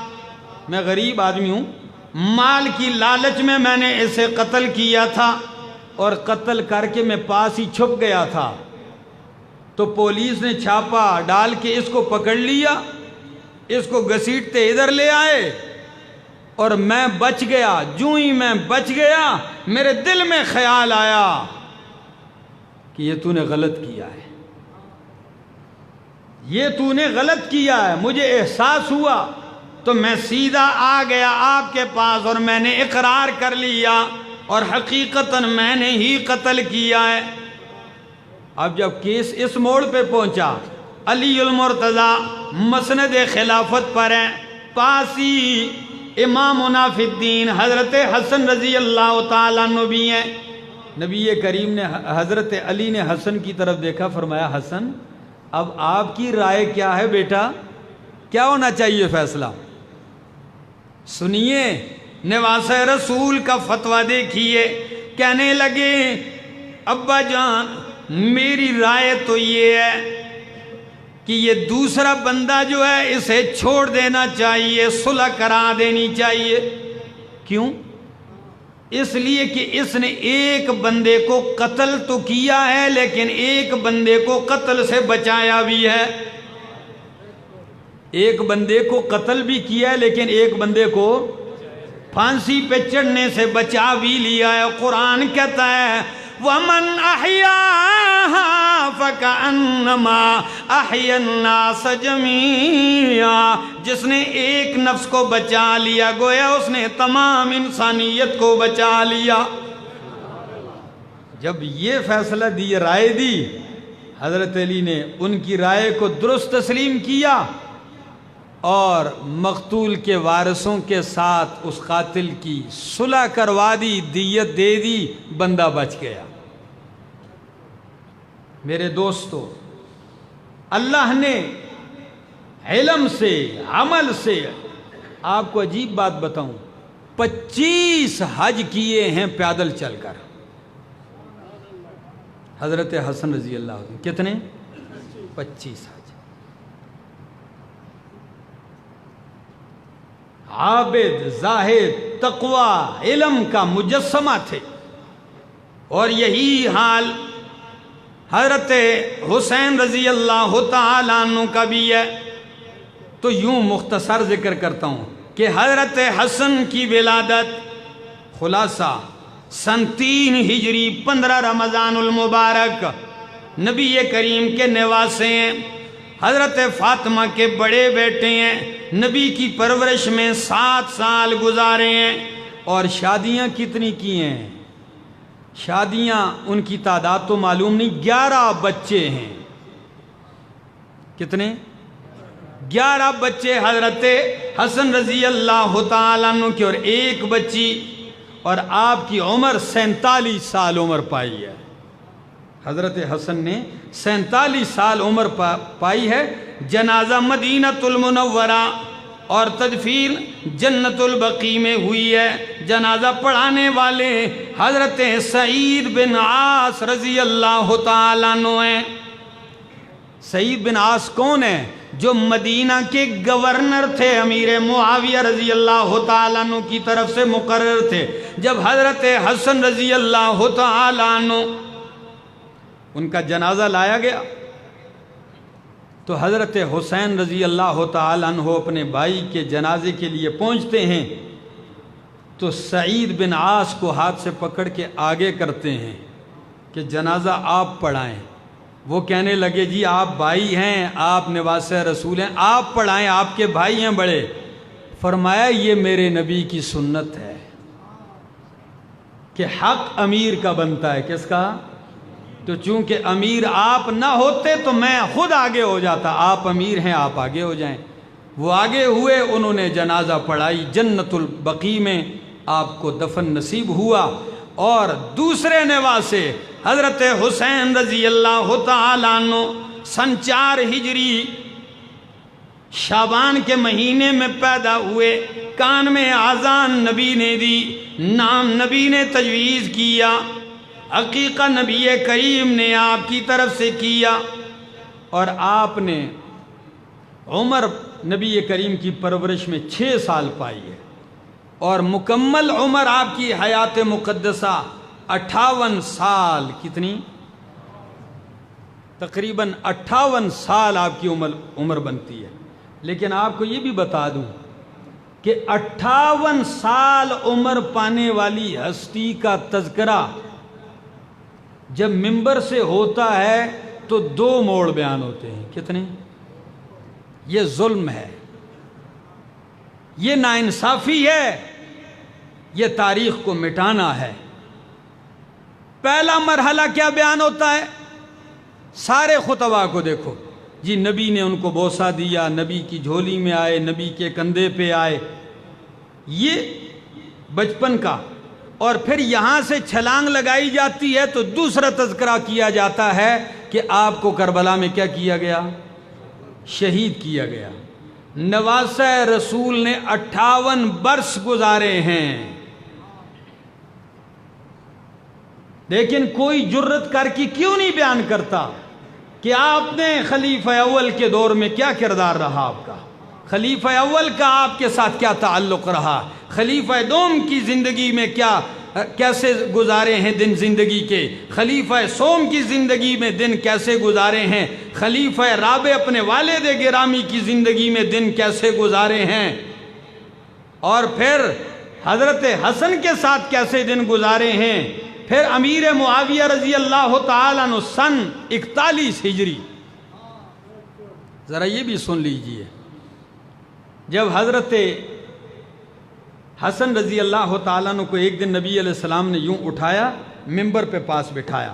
میں غریب آدمی ہوں، مال کی لالچ میں نے اسے قتل کیا تھا، اور قتل کر کے میں پاس ہی چھپ گیا تھا، تو پولیس نے چھاپا ڈال کے اس کو پکڑ لیا، اس کو گھسیٹتے ادھر لے آئے اور میں بچ گیا۔ جو ہی میں بچ گیا میرے دل میں خیال آیا کہ یہ تو نے غلط کیا ہے، یہ تو نے غلط کیا ہے، مجھے احساس ہوا تو میں سیدھا آ گیا آپ کے پاس اور میں نے اقرار کر لیا اور حقیقتاً میں نے ہی قتل کیا ہے۔ اب جب کیس اس موڑ پہ پہنچا، علی المرتضیٰ مسند خلافت پر ہیں، پاسی امامنا فی الدین حضرت حسن رضی اللہ تعالیٰ عنہ بھی ہیں۔ نبی کریم نے حضرت علی نے حسن کی طرف دیکھا، فرمایا حسن اب آپ کی رائے کیا ہے بیٹا، کیا ہونا چاہیے فیصلہ؟ سنیے نواسہ رسول کا فتویٰ دیکھیے۔ کہنے لگے ابا جان میری رائے تو یہ ہے کہ یہ دوسرا بندہ جو ہے اسے چھوڑ دینا چاہیے، صلح کرا دینی چاہیے۔ کیوں؟ اس لیے کہ اس نے ایک بندے کو قتل تو کیا ہے لیکن ایک بندے کو قتل سے بچایا بھی ہے. ایک بندے کو قتل بھی کیا ہے لیکن ایک بندے کو پھانسی پہ چڑھنے سے بچا بھی لیا ہے. قرآن کہتا ہے وَمَنْ أَحْيَاهَا فَكَأَنَّمَا أَحْيَا النَّاسَ جَمِيعًا. جس نے ایک نفس کو بچا لیا گویا اس نے تمام انسانیت کو بچا لیا. جب یہ فیصلہ دی، رائے دی، حضرت علی نے ان کی رائے کو درست تسلیم کیا اور مقتول کے وارثوں کے ساتھ اس قاتل کی صلح کروا دی، دیت دے دی، بندہ بچ گیا. میرے دوستو، اللہ نے علم سے، عمل سے، آپ کو عجیب بات بتاؤں، 25 حج کیے ہیں پیدل چل کر. حضرت حسن رضی اللہ عنہ کتنے؟ 25 حج. عابد، زاہد، تقوی، علم کا مجسمہ تھے. اور یہی حال حضرت حسین رضی اللہ تعالیٰ عنہ کا بھی ہے. تو یوں مختصر ذکر کرتا ہوں کہ حضرت حسن کی ولادت خلاصہ سن 3 ہجری 15 رمضان المبارک نبی کریم کے نواسے ہیں. حضرت فاطمہ کے بڑے بیٹے ہیں. نبی کی پرورش میں 7 سال گزارے ہیں. اور شادیاں کتنی کی ہیں؟ شادیاں ان کی تعداد تو معلوم نہیں، 11 بچے ہیں. کتنے؟ 11 بچے حضرت حسن رضی اللہ تعالیٰ عنہ کے، اور ایک بچی. اور آپ کی عمر 47 سال عمر پائی ہے. حضرت حسن نے 47 سال عمر پائی ہے. جنازہ مدینہ المنورہ اور تدفین جنت البقیع میں ہوئی ہے. جنازہ پڑھانے والے حضرت سعید بن عاص رضی اللہ تعالیٰ عنہ ہیں. سعید بن عاص کون ہیں؟ جو مدینہ کے گورنر تھے، امیر معاویہ رضی اللہ تعالیٰ عنہ کی طرف سے مقرر تھے. جب حضرت حسن رضی اللہ تعالیٰ عنہ ان کا جنازہ لایا گیا تو حضرت حسین رضی اللہ تعالیٰ عنہ اپنے بھائی کے جنازے کے لیے پہنچتے ہیں تو سعید بن عاص کو ہاتھ سے پکڑ کے آگے کرتے ہیں کہ جنازہ آپ پڑھائیں. وہ کہنے لگے جی آپ بھائی ہیں، آپ نواسہ رسول ہیں، آپ پڑھائیں، آپ کے بھائی ہیں بڑے. فرمایا یہ میرے نبی کی سنت ہے کہ حق امیر کا بنتا ہے. کس کا؟ تو چونکہ امیر آپ نہ ہوتے تو میں خود آگے ہو جاتا. آپ امیر ہیں، آپ آگے ہو جائیں. وہ آگے ہوئے، انہوں نے جنازہ پڑھائی. جنت البقیع میں آپ کو دفن نصیب ہوا. اور دوسرے نواسے حضرت حسین رضی اللہ تعالیٰ عنہ سن 4 ہجری شعبان کے مہینے میں پیدا ہوئے. کان میں آذان نبی نے دی، نام نبی نے تجویز کیا، عقیقہ نبی کریم نے آپ کی طرف سے کیا. اور آپ نے عمر نبی کریم کی پرورش میں 6 سال پائی ہے. اور مکمل عمر آپ کی حیات مقدسہ 58 سال. کتنی؟ تقریباً 58 سال آپ کی عمر بنتی ہے. لیکن آپ کو یہ بھی بتا دوں کہ 58 سال عمر پانے والی ہستی کا تذکرہ جب ممبر سے ہوتا ہے تو 2 موڑ بیان ہوتے ہیں. کتنے؟ یہ ظلم ہے، یہ ناانصافی ہے، یہ تاریخ کو مٹانا ہے. پہلا مرحلہ کیا بیان ہوتا ہے؟ سارے خطبہ کو دیکھو جی، نبی نے ان کو بوسہ دیا، نبی کی جھولی میں آئے، نبی کے کندھے پہ آئے، یہ بچپن کا. اور پھر یہاں سے چھلانگ لگائی جاتی ہے تو دوسرا تذکرہ کیا جاتا ہے کہ آپ کو کربلا میں کیا کیا گیا؟ شہید کیا گیا. نواسہ رسول نے 58 برس گزارے ہیں، لیکن کوئی جرت کر کے کیوں نہیں بیان کرتا کہ آپ نے خلیفہ اول کے دور میں کیا کردار رہا آپ کا، خلیفہ اول کا آپ کے ساتھ کیا تعلق رہا، خلیفہ دوم کی زندگی میں کیا کیسے گزارے ہیں دن زندگی کے، خلیفہ سوم کی زندگی میں دن کیسے گزارے ہیں، خلیفہ رابع اپنے والد گرامی کی زندگی میں دن کیسے گزارے ہیں، اور پھر حضرت حسن کے ساتھ کیسے دن گزارے ہیں، پھر امیر معاویہ رضی اللہ تعالیٰ عنہ سن 41 ہجری، ذرا یہ بھی سن لیجئے، جب حضرت حسن رضی اللہ تعالیٰ عنہ کو ایک دن نبی علیہ السلام نے یوں اٹھایا، ممبر پہ پاس بٹھایا،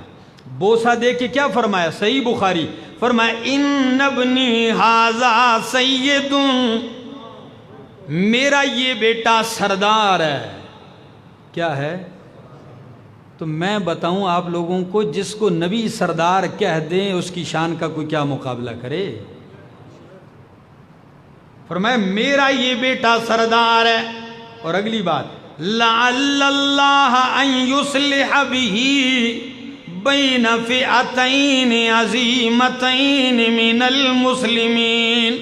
بوسہ دے کے کیا فرمایا، صحیح بخاری، فرمایا ان ابنی ھذا سید، میرا یہ بیٹا سردار ہے۔ کیا ہے؟ تو میں بتاؤں آپ لوگوں کو، جس کو نبی سردار کہہ دیں اس کی شان کا کوئی کیا مقابلہ کرے؟ فرمایا میرا یہ بیٹا سردار ہے، اور اگلی بات لعل اللہ ان یصلح بہ بین فئتین عظیمتین من المسلمین،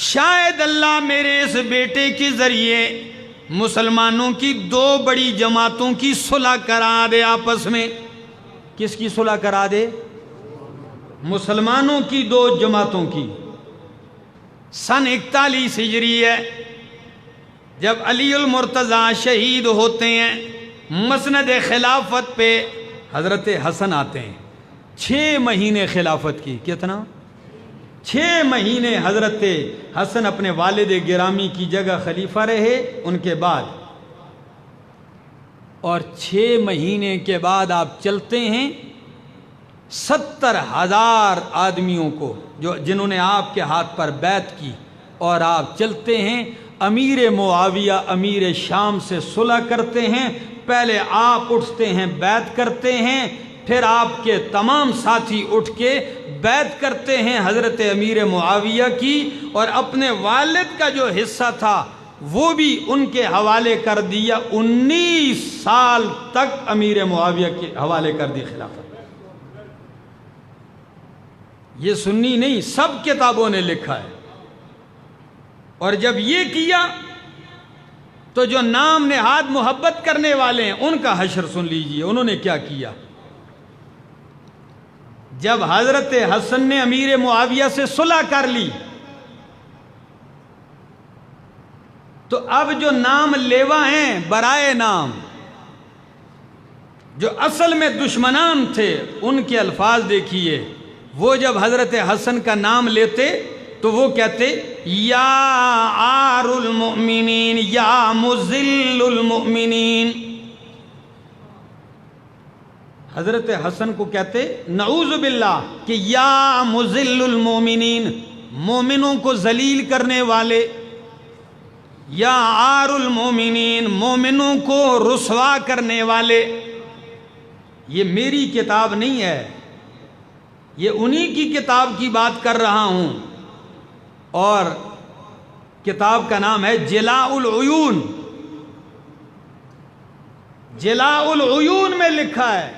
شاید اللہ میرے اس بیٹے کے ذریعے مسلمانوں کی دو بڑی جماعتوں کی صلح کرا دے آپس میں۔ کس کی صلح کرا دے؟ مسلمانوں کی دو جماعتوں کی۔ سن 41 ہجری ہے جب علی المرتضیٰ شہید ہوتے ہیں، مسند خلافت پہ حضرت حسن آتے ہیں، 6 مہینے خلافت کی، کتنا؟ 6 مہینے حضرت حسن اپنے والد گرامی کی جگہ خلیفہ رہے ان کے بعد، اور 6 مہینے کے بعد آپ چلتے ہیں 70,000 آدمیوں کو جنہوں نے آپ کے ہاتھ پر بیعت کی، اور آپ چلتے ہیں امیر معاویہ امیر شام سے صلح کرتے ہیں، پہلے آپ اٹھتے ہیں بیعت کرتے ہیں، پھر آپ کے تمام ساتھی اٹھ کے بیعت کرتے ہیں حضرت امیر معاویہ کی، اور اپنے والد کا جو حصہ تھا وہ بھی ان کے حوالے کر دیا، 19 سال تک امیر معاویہ کے حوالے کر دی خلافت۔ یہ سنی نہیں، سب کتابوں نے لکھا ہے۔ اور جب یہ کیا تو جو نام نہاد محبت کرنے والے ہیں ان کا حشر سن لیجئے، انہوں نے کیا کیا۔ جب حضرت حسن نے امیر معاویہ سے صلح کر لی تو اب جو نام لیوا ہیں برائے نام، جو اصل میں دشمنان تھے، ان کے الفاظ دیکھیے، وہ جب حضرت حسن کا نام لیتے تو وہ کہتے یا عار المؤمنین یا مذل المؤمنین، حضرت حسن کو کہتے نعوذ باللہ کہ یا مذل المؤمنین، مومنوں کو ذلیل کرنے والے، یا عار المؤمنین، مومنوں کو رسوا کرنے والے۔ یہ میری کتاب نہیں ہے، یہ انہی کی کتاب کی بات کر رہا ہوں، اور کتاب کا نام ہے جلاء العیون۔ جلاء العیون میں لکھا ہے،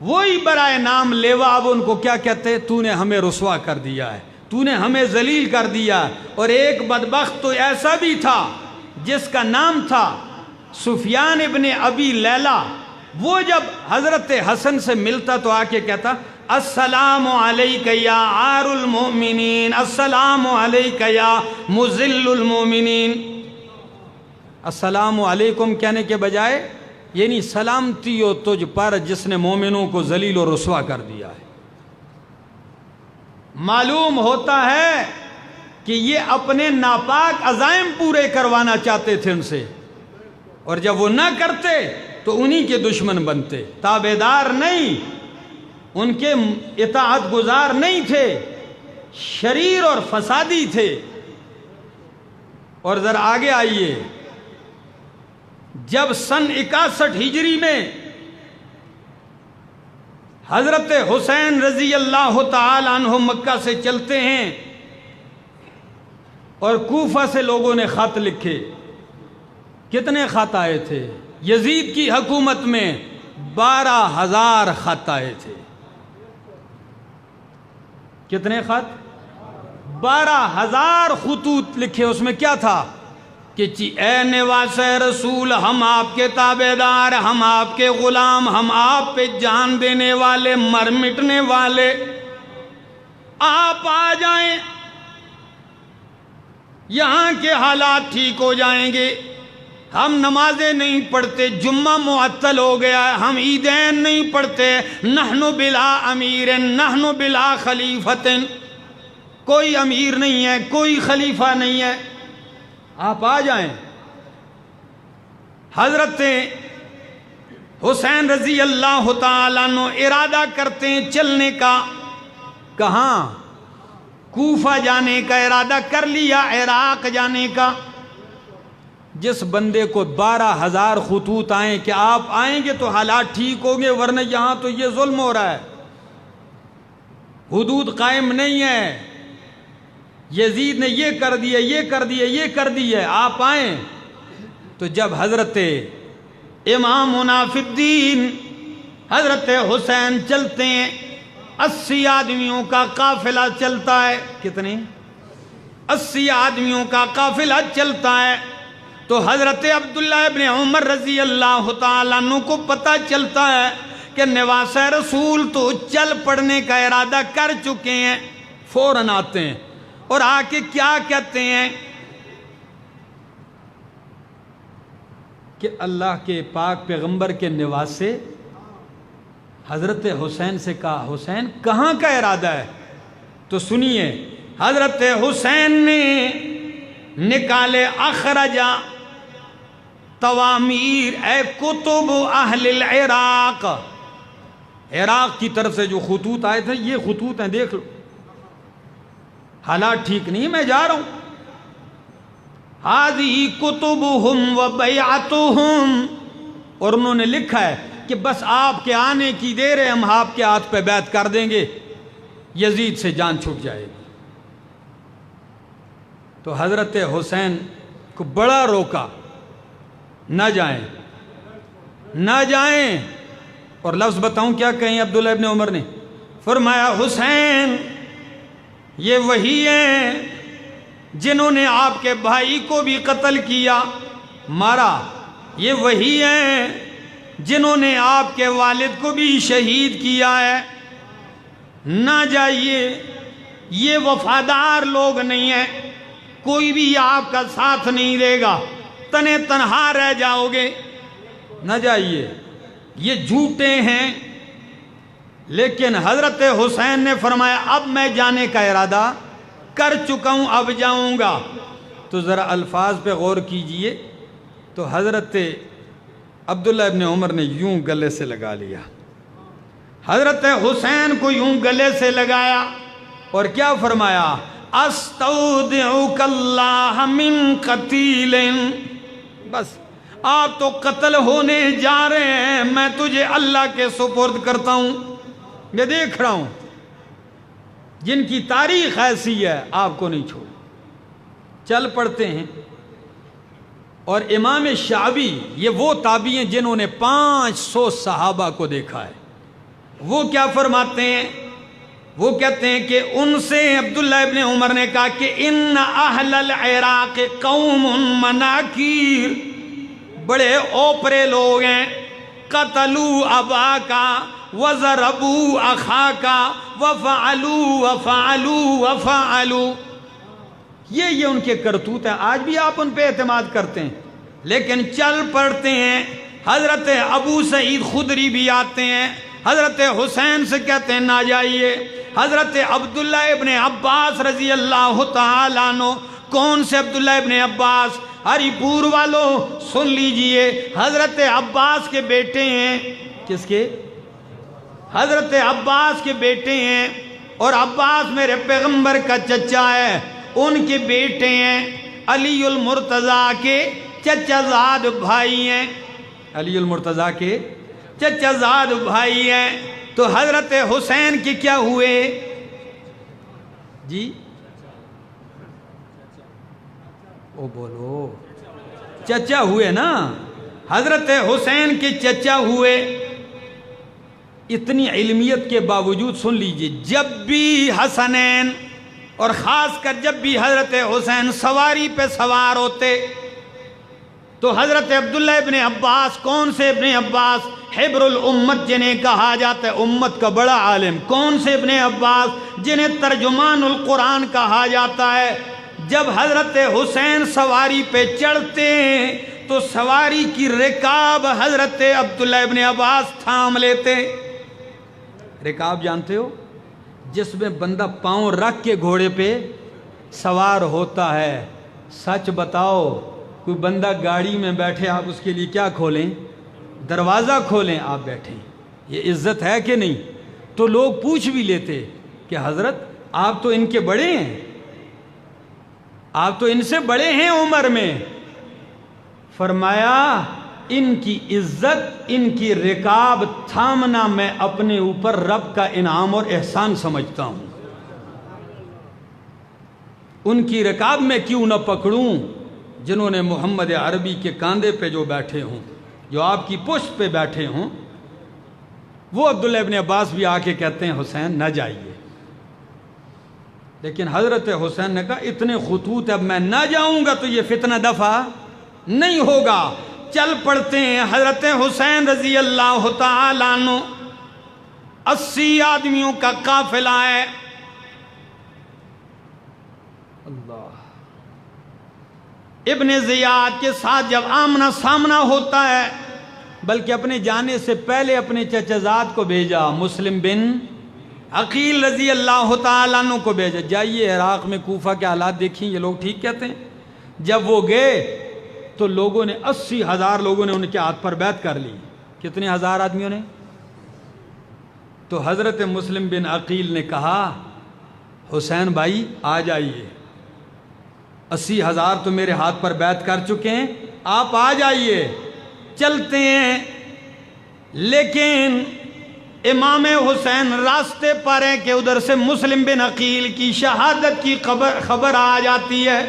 وہی برائے نام لیوا اب ان کو کیا کہتے ہیں، تو نے ہمیں رسوا کر دیا ہے، تو نے ہمیں ذلیل کر دیا ہے۔ اور ایک بدبخت تو ایسا بھی تھا جس کا نام تھا سفیان ابن ابی لیلہ، وہ جب حضرت حسن سے ملتا تو آ کے کہتا السلام علیک یا عار المؤمنین، السلام علیک یا مذل المؤمنین۔ السلام علیکم کہنے کے بجائے یعنی سلامتی ہو تجھ پر جس نے مومنوں کو ذلیل و رسوا کر دیا ہے۔ معلوم ہوتا ہے کہ یہ اپنے ناپاک عزائم پورے کروانا چاہتے تھے ان سے، اور جب وہ نہ کرتے تو انہی کے دشمن بنتے، تابعدار نہیں، ان کے اطاعت گزار نہیں تھے، شریر اور فسادی تھے۔ اور ذرا آگے آئیے، جب سن 61 ہجری میں حضرت حسین رضی اللہ تعالی عنہ مکہ سے چلتے ہیں، اور کوفہ سے لوگوں نے خط لکھے، کتنے خط آئے تھے؟ یزید کی حکومت میں 12,000 خط آئے تھے۔ کتنے خط؟ 12,000 خطوط لکھے۔ اس میں کیا تھا کہ اے نواس رسول، ہم آپ کے تابع دار، ہم آپ کے غلام، ہم آپ پہ جان دینے والے، مر مٹنے والے، آپ آ جائیں، یہاں کے حالات ٹھیک ہو جائیں گے۔ ہم نمازیں نہیں پڑھتے، جمعہ معطل ہو گیا ہے، ہم عیدین نہیں پڑھتے، نحن بلا امیر، نحن بلا خلیفت، کوئی امیر نہیں ہے، کوئی خلیفہ نہیں ہے، آپ آ جائیں۔ حضرت حسین رضی اللہ تعالیٰ عنہ ارادہ کرتے ہیں چلنے کا، کہاں؟ کوفہ جانے کا ارادہ کر لیا، عراق جانے کا۔ جس بندے کو 12,000 خطوط آئیں کہ آپ آئیں گے تو حالات ٹھیک ہوں گے، ورنہ یہاں تو یہ ظلم ہو رہا ہے، حدود قائم نہیں ہے، یزید نے یہ کر دیا، یہ کر دیا، یہ کر دیا، آپ آئیں۔ تو جب حضرت امام منافی الدین حضرت حسین چلتے ہیں، 80 آدمیوں کا قافلہ چلتا ہے، کتنے؟ 80 آدمیوں کا قافلہ چلتا ہے۔ تو حضرت عبداللہ ابن عمر رضی اللہ تعالیٰ عنہ کو پتہ چلتا ہے کہ نواس رسول تو چل پڑنے کا ارادہ کر چکے ہیں، فوراً آتے ہیں اور آ کے کیا کہتے ہیں کہ اللہ کے پاک پیغمبر کے نواسے حضرت حسین سے کہا، حسین کہاں کا ارادہ ہے؟ تو سنیے، حضرت حسین نے نکالے اخرجا توامیر اے کتب اہل العراق، عراق کی طرف سے جو خطوط آئے تھے یہ خطوط ہیں، دیکھ لو، حالات ٹھیک نہیں، میں جا رہا ہوں۔ ہذی کتبہم و بیعتہم، اور انہوں نے لکھا ہے کہ بس آپ کے آنے کی دیر ہے، ہم آپ کے ہاتھ پہ بیعت کر دیں گے، یزید سے جان چھٹ جائے گی۔ تو حضرت حسین کو بڑا روکا، نہ جائیں، نہ جائیں۔ اور لفظ بتاؤں کیا کہیں عبداللہ ابن عمر نے؟ فرمایا حسین یہ وہی ہیں جنہوں نے آپ کے بھائی کو بھی قتل کیا، مارا، یہ وہی ہیں جنہوں نے آپ کے والد کو بھی شہید کیا ہے، نہ جائیے، یہ وفادار لوگ نہیں ہیں، کوئی بھی آپ کا ساتھ نہیں دے گا، تنے تنہا رہ جاؤ گے، نہ جائیے، یہ جھوٹے ہیں۔ لیکن حضرت حسین نے فرمایا اب میں جانے کا ارادہ کر چکا ہوں، اب جاؤں گا۔ تو ذرا الفاظ پہ غور کیجئے، تو حضرت عبداللہ ابن عمر نے یوں گلے سے لگا لیا، حضرت حسین کو یوں گلے سے لگایا اور کیا فرمایا؟ استودعک اللہ من قتیل، بس آپ تو قتل ہونے جا رہے ہیں، میں تجھے اللہ کے سپرد کرتا ہوں۔ میں دیکھ رہا ہوں جن کی تاریخ ایسی ہے، آپ کو نہیں چھوڑ، چل پڑتے ہیں۔ اور امام شعبی، یہ وہ تابعی ہیں جنہوں نے 500 صحابہ کو دیکھا ہے، وہ کیا فرماتے ہیں؟ وہ کہتے ہیں کہ ان سے عبداللہ ابن عمر نے کہا کہ ان اہل العراق قوم مناکیر، بڑے اوپرے لوگ ہیں، قتلوا اباکا وضربوا اخاکا وفعلوا وفعلوا وفعلوا، یہ ان کے کرتوت ہیں۔ آج بھی آپ ان پہ اعتماد کرتے ہیں لیکن چل پڑتے ہیں۔ حضرت ابو سعید خدری بھی آتے ہیں، حضرت حسین سے کہتے ہیں نہ جائیے۔ حضرت عبداللہ ابن عباس رضی اللہ تعالیٰ عنہ، کون سے عبداللہ ابن عباس؟ ہری پور والوں سن لیجئے، حضرت عباس کے بیٹے ہیں، کس کے؟ حضرت عباس کے بیٹے ہیں، اور عباس میرے پیغمبر کا چچا ہے، ان کے بیٹے ہیں، علی المرتضیٰ کے چچا زاد بھائی ہیں، علی المرتضیٰ کے چچا زاد بھائی ہیں۔ تو حضرت حسین کے کیا ہوئے جی؟ او بولو، چچا ہوئے نا، حضرت حسین کے چچا ہوئے۔ اتنی علمیت کے باوجود سن لیجئے، جب بھی حسنین اور خاص کر جب بھی حضرت حسین سواری پہ سوار ہوتے تو حضرت عبداللہ ابن عباس، کون سے ابن عباس؟ حبر الامت جنہیں کہا جاتا ہے، امت کا بڑا عالم۔ کون سے ابن عباس؟ جنہیں ترجمان القرآن کہا جاتا ہے۔ جب حضرت حسین سواری پہ چڑھتے ہیں تو سواری کی رکاب حضرت عبداللہ ابن عباس تھام لیتے۔ رکاب جانتے ہو؟ جس میں بندہ پاؤں رکھ کے گھوڑے پہ سوار ہوتا ہے۔ سچ بتاؤ، کوئی بندہ گاڑی میں بیٹھے، آپ اس کے لیے کیا کھولیں؟ دروازہ کھولیں، آپ بیٹھیں۔ یہ عزت ہے کہ نہیں؟ تو لوگ پوچھ بھی لیتے کہ حضرت آپ تو ان کے بڑے ہیں، آپ تو ان سے بڑے ہیں عمر میں۔ فرمایا ان کی عزت، ان کی رکاب تھامنا میں اپنے اوپر رب کا انعام اور احسان سمجھتا ہوں۔ ان کی رکاب میں کیوں نہ پکڑوں جنہوں نے محمد عربی کے کاندھے پہ جو بیٹھے ہوں، جو آپ کی پشت پہ بیٹھے ہوں۔ وہ عبداللہ ابن عباس بھی آ کے کہتے ہیں حسین نہ جائیے، لیکن حضرت حسین نے کہا اتنے خطوط اب میں نہ جاؤں گا تو یہ فتنہ دفع نہیں ہوگا۔ چل پڑتے ہیں۔ حضرت حسین رضی اللہ تعالیٰ عنہ، 80 آدمیوں کا قافلہ ہے۔ اللہ، ابن زیاد کے ساتھ جب آمنا سامنا ہوتا ہے، بلکہ اپنے جانے سے پہلے اپنے چچا زاد کو بھیجا، مسلم بن عقیل رضی اللہ تعالیٰ عنہ کو بھیجا، جائیے عراق میں کوفہ کے حالات دیکھیں، یہ لوگ ٹھیک کہتے ہیں۔ جب وہ گئے تو لوگوں نے 80,000 لوگوں نے ان کے ہاتھ پر بیعت کر لی۔ کتنے ہزار آدمیوں نے؟ تو حضرت مسلم بن عقیل نے کہا حسین بھائی آ جائیے، 80,000 تو میرے ہاتھ پر بیعت کر چکے ہیں، آپ آ جائیے، چلتے ہیں۔ لیکن امام حسین راستے پر ہیں کہ ادھر سے مسلم بن عقیل کی شہادت کی خبر آ جاتی ہے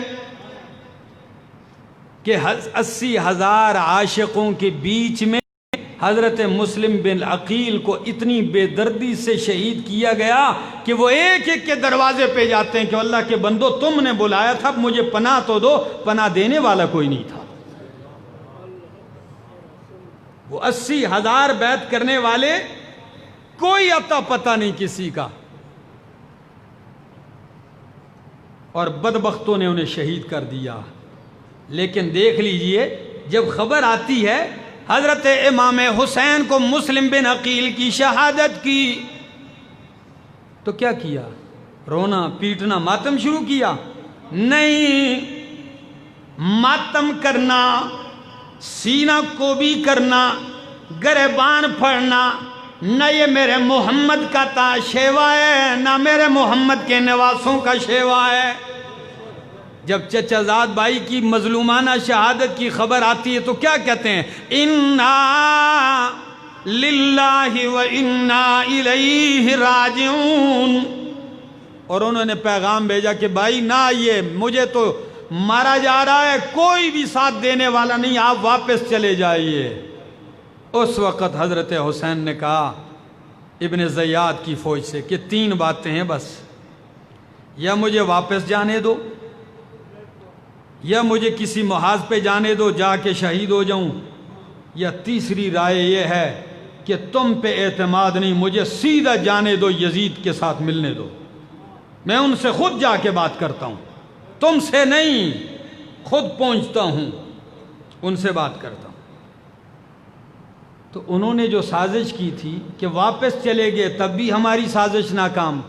کہ 80,000 عاشقوں کے بیچ میں حضرت مسلم بن عقیل کو اتنی بے دردی سے شہید کیا گیا کہ وہ ایک ایک کے دروازے پہ جاتے ہیں کہ اللہ کے بندو تم نے بلایا تھا، مجھے پناہ تو دو۔ پناہ دینے والا کوئی نہیں تھا۔ وہ 80,000 بیعت کرنے والے، کوئی اتا پتہ نہیں کسی کا، اور بدبختوں نے انہیں شہید کر دیا۔ لیکن دیکھ لیجئے جب خبر آتی ہے حضرت امام حسین کو مسلم بن عقیل کی شہادت کی، تو کیا کیا؟ رونا پیٹنا ماتم شروع کیا؟ نہیں، ماتم کرنا، سینہ کو بھی کرنا، گریبان پھڑنا، نہ یہ میرے محمد کا شیوا ہے، نہ میرے محمد کے نواسوں کا شیوا ہے۔ جب چچا زاد بھائی کی مظلومانہ شہادت کی خبر آتی ہے تو کیا کہتے ہیں؟ انا للہ و انا الیہ راجعون۔ اور انہوں نے پیغام بھیجا کہ بھائی نہ، یہ مجھے تو مارا جا رہا ہے، کوئی بھی ساتھ دینے والا نہیں، آپ واپس چلے جائیے۔ اس وقت حضرت حسین نے کہا ابن زیاد کی فوج سے کہ 3 باتیں ہیں بس، یا مجھے واپس جانے دو، یا مجھے کسی محاذ پہ جانے دو جا کے شہید ہو جاؤں، یا تیسری رائے یہ ہے کہ تم پہ اعتماد نہیں، مجھے سیدھا جانے دو، یزید کے ساتھ ملنے دو، میں ان سے خود جا کے بات کرتا ہوں، تم سے نہیں، خود پہنچتا ہوں، ان سے بات کرتا ہوں۔ تو انہوں نے جو سازش کی تھی کہ واپس چلے گئے تب بھی ہماری سازش ناکام،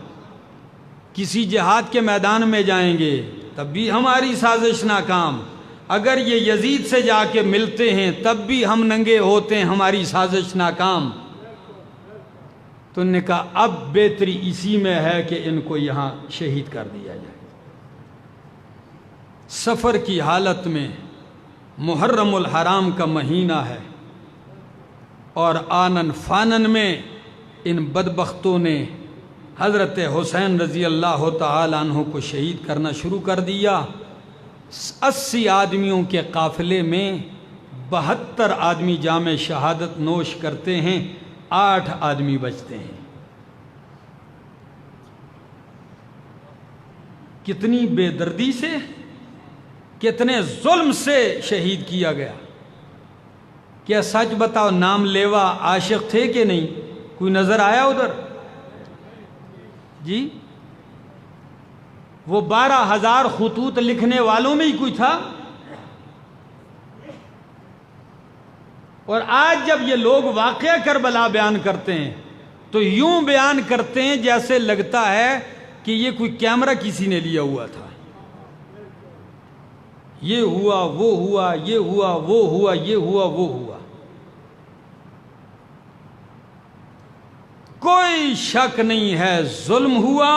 کسی جہاد کے میدان میں جائیں گے تب بھی ہماری سازش ناکام، اگر یہ یزید سے جا کے ملتے ہیں تب بھی ہم ننگے ہوتے ہیں، ہماری سازش ناکام۔ تو انہوں نے کہا اب بہتری اسی میں ہے کہ ان کو یہاں شہید کر دیا جائے۔ سفر کی حالت میں، محرم الحرام کا مہینہ ہے، اور آنن فانن میں ان بدبختوں نے حضرت حسین رضی اللہ تعالیٰ عنہ کو شہید کرنا شروع کر دیا۔ 80 آدمیوں کے قافلے میں 72 آدمی جام شہادت نوش کرتے ہیں، 8 آدمی بچتے ہیں۔ کتنی بے دردی سے، کتنے ظلم سے شہید کیا گیا۔ کیا سچ بتاؤ نام لیوا عاشق تھے کہ نہیں؟ کوئی نظر آیا ادھر؟ جی وہ 12,000 خطوط لکھنے والوں میں ہی کوئی تھا؟ اور آج جب یہ لوگ واقعہ کربلا بیان کرتے ہیں تو یوں بیان کرتے ہیں جیسے لگتا ہے کہ یہ کوئی کیمرہ کسی نے لیا ہوا تھا، یہ ہوا وہ ہوا، یہ ہوا وہ ہوا، یہ ہوا وہ ہوا۔ کوئی شک نہیں ہے ظلم ہوا۔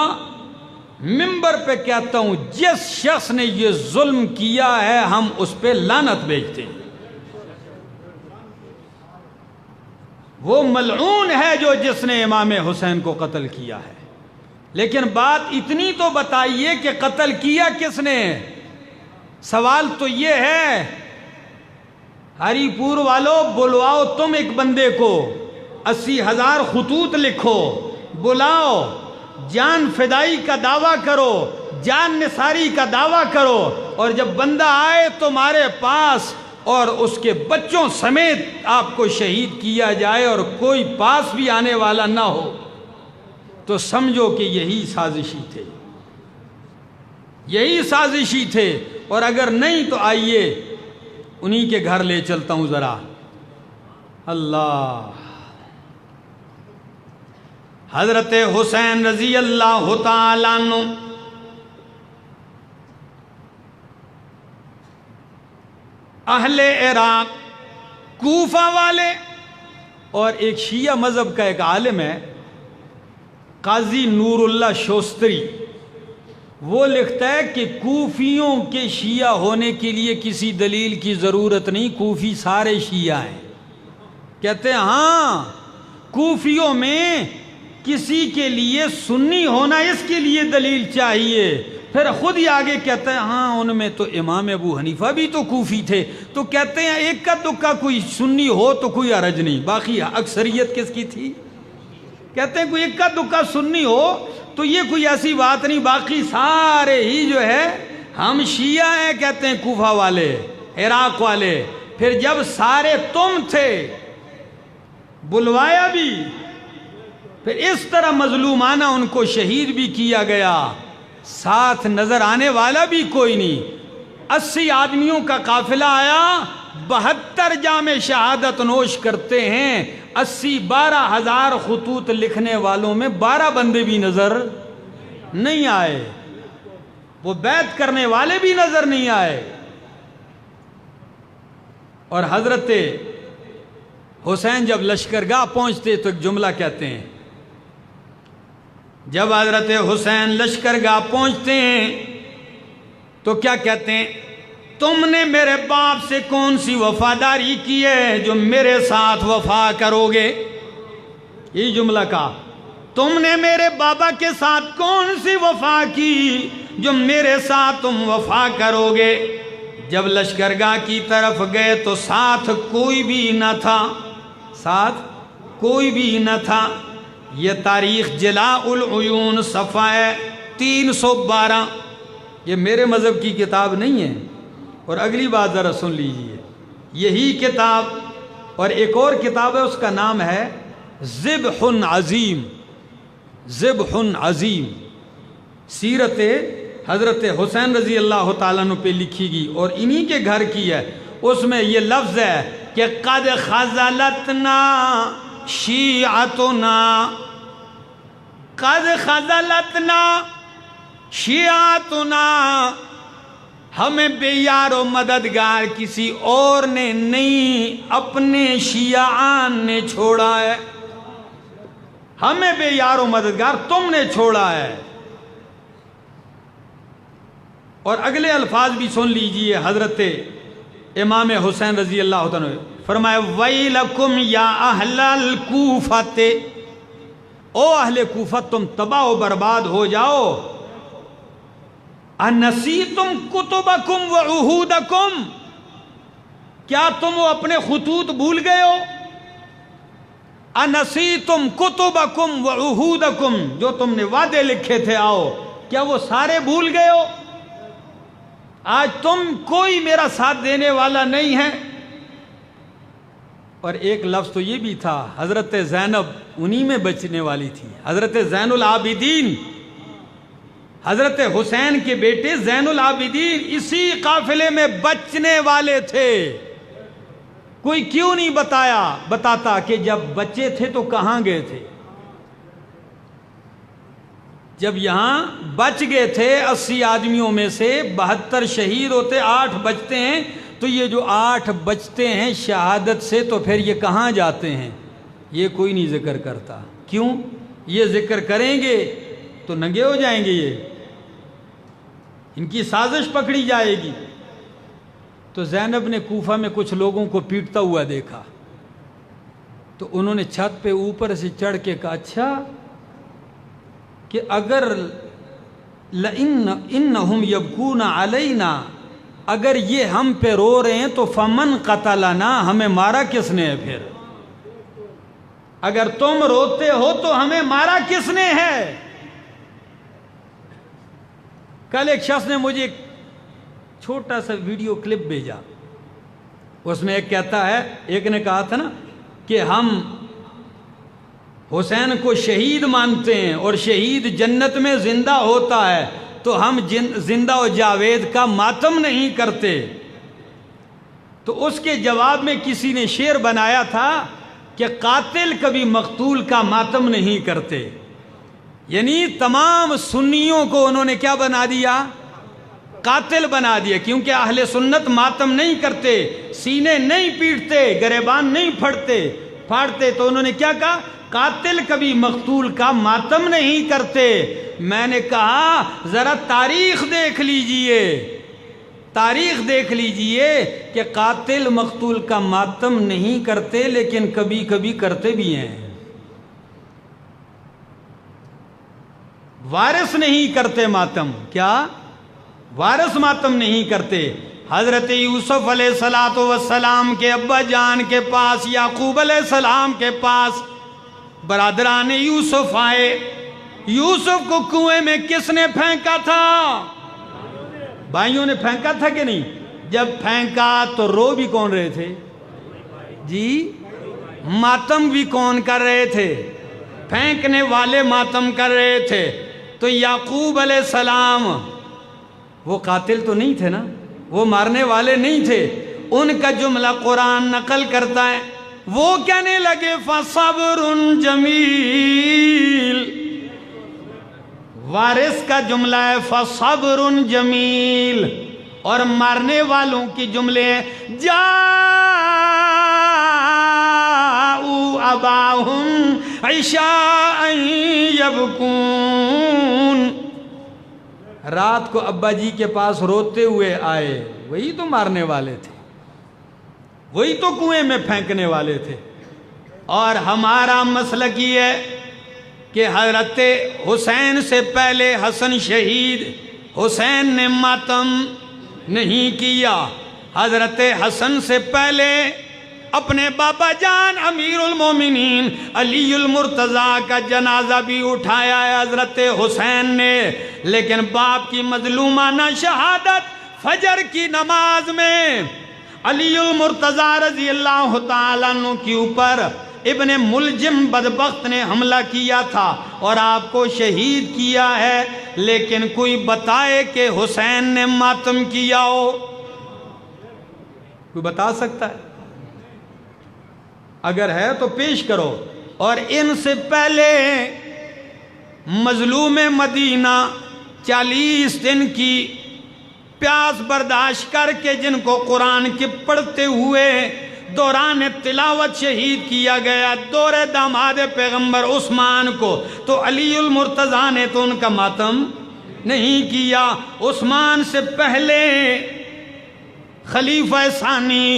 منبر پہ کہتا ہوں جس شخص نے یہ ظلم کیا ہے ہم اس پہ لعنت بھیجتے ہیں۔ وہ ملعون ہے جو جس نے امام حسین کو قتل کیا ہے۔ لیکن بات اتنی تو بتائیے کہ قتل کیا کس نے؟ سوال تو یہ ہے، ہری پور والوں بلواؤ تم ایک بندے کو، 80,000 خطوط لکھو، بلاؤ، جان فدائی کا دعویٰ کرو، جان نثاری کا دعویٰ کرو، اور جب بندہ آئے تمہارے پاس اور اس کے بچوں سمیت آپ کو شہید کیا جائے اور کوئی پاس بھی آنے والا نہ ہو تو سمجھو کہ یہی سازشی تھے، یہی سازشی تھے۔ اور اگر نہیں تو آئیے انہی کے گھر لے چلتا ہوں ذرا۔ اللہ، حضرت حسین رضی اللہ تعالیٰ عنہ اہل عراق، کوفہ والے، اور ایک شیعہ مذہب کا ایک عالم ہے قاضی نور اللہ شوستری، وہ لکھتا ہے کہ کوفیوں کے شیعہ ہونے کے لیے کسی دلیل کی ضرورت نہیں، کوفی سارے شیعہ ہیں۔ کہتے ہیں ہاں کوفیوں میں کسی کے لیے سنی ہونا اس کے لیے دلیل چاہیے، پھر خود ہی آگے کہتا ہے ہاں ان میں تو امام ابو حنیفہ بھی تو کوفی تھے، تو کہتے ہیں ایک کا دکا کوئی سنی ہو تو کوئی حرج نہیں، باقی اکثریت کس کی تھی؟ کہتے ہیں کوئی ایک کا دکا سنی ہو تو یہ کوئی ایسی بات نہیں، باقی سارے ہی جو ہے ہم شیعہ ہیں، کہتے ہیں کوفہ والے، عراق والے۔ پھر جب سارے تم تھے بلوایا بھی، پھر اس طرح مظلومانہ ان کو شہید بھی کیا گیا، ساتھ نظر آنے والا بھی کوئی نہیں۔ 80 آدمیوں کا قافلہ آیا، 72 جام شہادت نوش کرتے ہیں، 12,000 خطوط لکھنے والوں میں 12 بندے بھی نظر نہیں آئے، وہ بیعت کرنے والے بھی نظر نہیں آئے۔ اور حضرت حسین جب لشکرگاہ پہنچتے تو ایک جملہ کہتے ہیں، جب حضرت حسین لشکرگاہ پہنچتے ہیں تو کیا کہتے ہیں؟ تم نے میرے باپ سے کون سی وفاداری کی ہے جو میرے ساتھ وفا کرو گے؟ یہ جملہ کہا، تم نے میرے بابا کے ساتھ کون سی وفا کی جو میرے ساتھ تم وفا کرو گے؟ جب لشکرگاہ کی طرف گئے تو ساتھ کوئی بھی نہ تھا، ساتھ کوئی بھی نہ تھا۔ یہ تاریخ جلاء العیون صفحہ 312، یہ میرے مذہب کی کتاب نہیں ہے۔ اور اگلی بات ذرا سن لیجئے، یہی کتاب اور ایک اور کتاب ہے، اس کا نام ہے ذبح عظیم، ذبح عظیم، سیرت حضرت حسین رضی اللہ تعالیٰ عنہ پہ لکھی گئی اور انہی کے گھر کی ہے۔ اس میں یہ لفظ ہے کہ قد خذلتنا شیعتنا، قد خذلتنا شیعتنا، ہمیں بے یار و مددگار کسی اور نے نہیں، اپنے شیعان نے چھوڑا ہے، ہمیں بے یار و مددگار تم نے چھوڑا ہے۔ اور اگلے الفاظ بھی سن لیجئے، حضرت امام حسین رضی اللہ تعالیٰ عنہ فرمایا وَيْلَكُمْ يَا أَهْلَ الْكُوفَةِ، او اہل کوفہ تم تباہ و برباد ہو جاؤ۔ أَنَسِيتُمْ كُتُبَكُمْ وَعُهُودَكُمْ، کیا تم وہ اپنے خطوط بھول گئے ہو؟ أَنَسِيتُمْ كُتُبَكُمْ وَعُهُودَكُمْ، جو تم نے وعدے لکھے تھے آؤ، کیا وہ سارے بھول گئے ہو؟ آج تم کوئی میرا ساتھ دینے والا نہیں ہے۔ اور ایک لفظ تو یہ بھی تھا، حضرت زینب انہی میں بچنے والی تھی، حضرت زین العابدین، حضرت حسین کے بیٹے زین العابدین اسی قافلے میں بچنے والے تھے۔ کوئی کیوں نہیں بتاتا کہ جب بچے تھے تو کہاں گئے تھے؟ جب یہاں بچ گئے تھے 80 آدمیوں میں سے 72 شہید ہوتے، 8 بچتے ہیں، تو یہ جو 8 بچتے ہیں شہادت سے تو پھر یہ کہاں جاتے ہیں؟ یہ کوئی نہیں ذکر کرتا۔ کیوں؟ یہ ذکر کریں گے تو ننگے ہو جائیں گے، یہ ان کی سازش پکڑی جائے گی۔ تو زینب نے کوفہ میں کچھ لوگوں کو پیٹتا ہوا دیکھا، تو انہوں نے چھت پہ اوپر سے چڑھ کے کہا اچھا کہ اگر لَإِنَّهُمْ يَبْكُونَ عَلَيْنَا، اگر یہ ہم پہ رو رہے ہیں تو فَمَنْ قَتَلَنَا، ہمیں مارا کس نے ہے؟ پھر اگر تم روتے ہو تو ہمیں مارا کس نے ہے؟ کل ایک شخص نے مجھے ایک چھوٹا سا ویڈیو کلپ بھیجا، اس میں ایک کہتا ہے، ایک نے کہا تھا نا کہ ہم حسین کو شہید مانتے ہیں اور شہید جنت میں زندہ ہوتا ہے، تو ہم زندہ و جاوید کا ماتم نہیں کرتے۔ تو اس کے جواب میں کسی نے شعر بنایا تھا کہ قاتل کبھی مقتول کا ماتم نہیں کرتے، یعنی تمام سنیوں کو انہوں نے کیا بنا دیا؟ قاتل بنا دیا، کیونکہ اہل سنت ماتم نہیں کرتے، سینے نہیں پیٹتے، گریبان نہیں پھاڑتے، تو انہوں نے کیا کہا؟ قاتل کبھی مقتول کا ماتم نہیں کرتے۔ میں نے کہا ذرا تاریخ دیکھ لیجئے کہ قاتل مقتول کا ماتم نہیں کرتے، لیکن کبھی کبھی کرتے بھی ہیں۔ وارث نہیں کرتے ماتم، کیا؟ وارث ماتم نہیں کرتے۔ حضرت یوسف علیہ السلام کے ابا جان کے پاس، یعقوب علیہ السلام کے پاس برادران یوسف آئے، یوسف کو کنویں میں کس نے پھینکا تھا؟ بھائیوں نے پھینکا تھا کہ نہیں؟ جب پھینکا تو رو بھی کون رہے تھے جی؟ ماتم بھی کون کر رہے تھے؟ پھینکنے والے ماتم کر رہے تھے۔ تو یعقوب علیہ السلام وہ قاتل تو نہیں تھے نا، وہ مارنے والے نہیں تھے۔ ان کا جملہ قرآن نقل کرتا ہے، وہ کہنے لگے فَصَبْرٌ جَمِيلٌ، وارث کا جملہ ہے فَصَبْرٌ جَمِيلٌ، اور مارنے والوں کی جملے ہیں جَاءُوا أَبَاهُمْ عِشَاءً يَبْكُونَ، رات کو ابا جی کے پاس روتے ہوئے آئے، وہی تو مارنے والے تھے، وہی تو کنویں میں پھینکنے والے تھے۔ اور ہمارا مسلک یہ ہے کہ حضرت حسین سے پہلے حسن شہید، حسین نے ماتم نہیں کیا۔ حضرت حسن سے پہلے اپنے بابا جان امیر المومنین علی المرتضیٰ کا جنازہ بھی اٹھایا ہے حضرت حسین نے، لیکن باپ کی مظلومانہ شہادت فجر کی نماز میں علی المرتضیٰ رضی اللہ تعالیٰ عنہ کے اوپر ابن ملجم بدبخت نے حملہ کیا تھا اور آپ کو شہید کیا ہے، لیکن کوئی بتائے کہ حسین نے ماتم کیا ہو؟ کوئی بتا سکتا ہے؟ اگر ہے تو پیش کرو۔ اور ان سے پہلے مظلوم مدینہ 40 دن کی پیاس برداشت کر کے جن کو قرآن کے پڑھتے ہوئے دوران تلاوت شہید کیا گیا، دور داماد پیغمبر عثمان کو، تو علی المرتضیٰ نے تو ان کا ماتم نہیں کیا۔ عثمان سے پہلے خلیفہ ثانی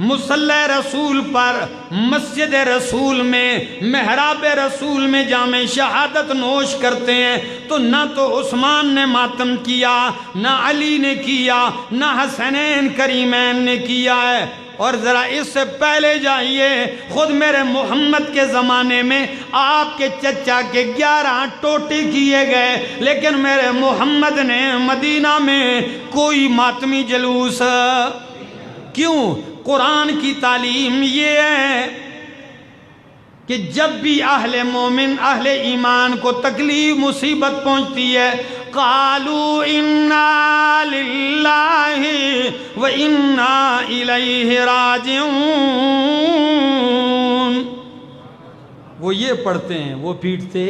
مصلی رسول پر مسجد رسول میں محراب رسول میں جام شہادت نوش کرتے ہیں، تو نہ تو عثمان نے ماتم کیا، نہ علی نے کیا، نہ حسنین کریمین نے کیا ہے۔ اور ذرا اس سے پہلے جائیے، خود میرے محمد کے زمانے میں آپ کے چچا کے 11 ٹوٹے کیے گئے، لیکن میرے محمد نے مدینہ میں کوئی ماتمی جلوس کیوں؟ قرآن کی تعلیم یہ ہے کہ جب بھی اہل مومن اہل ایمان کو تکلیف مصیبت پہنچتی ہے، قالوا انا للہ و انا الیہ راجعون، وہ یہ پڑھتے ہیں، وہ پیٹتے.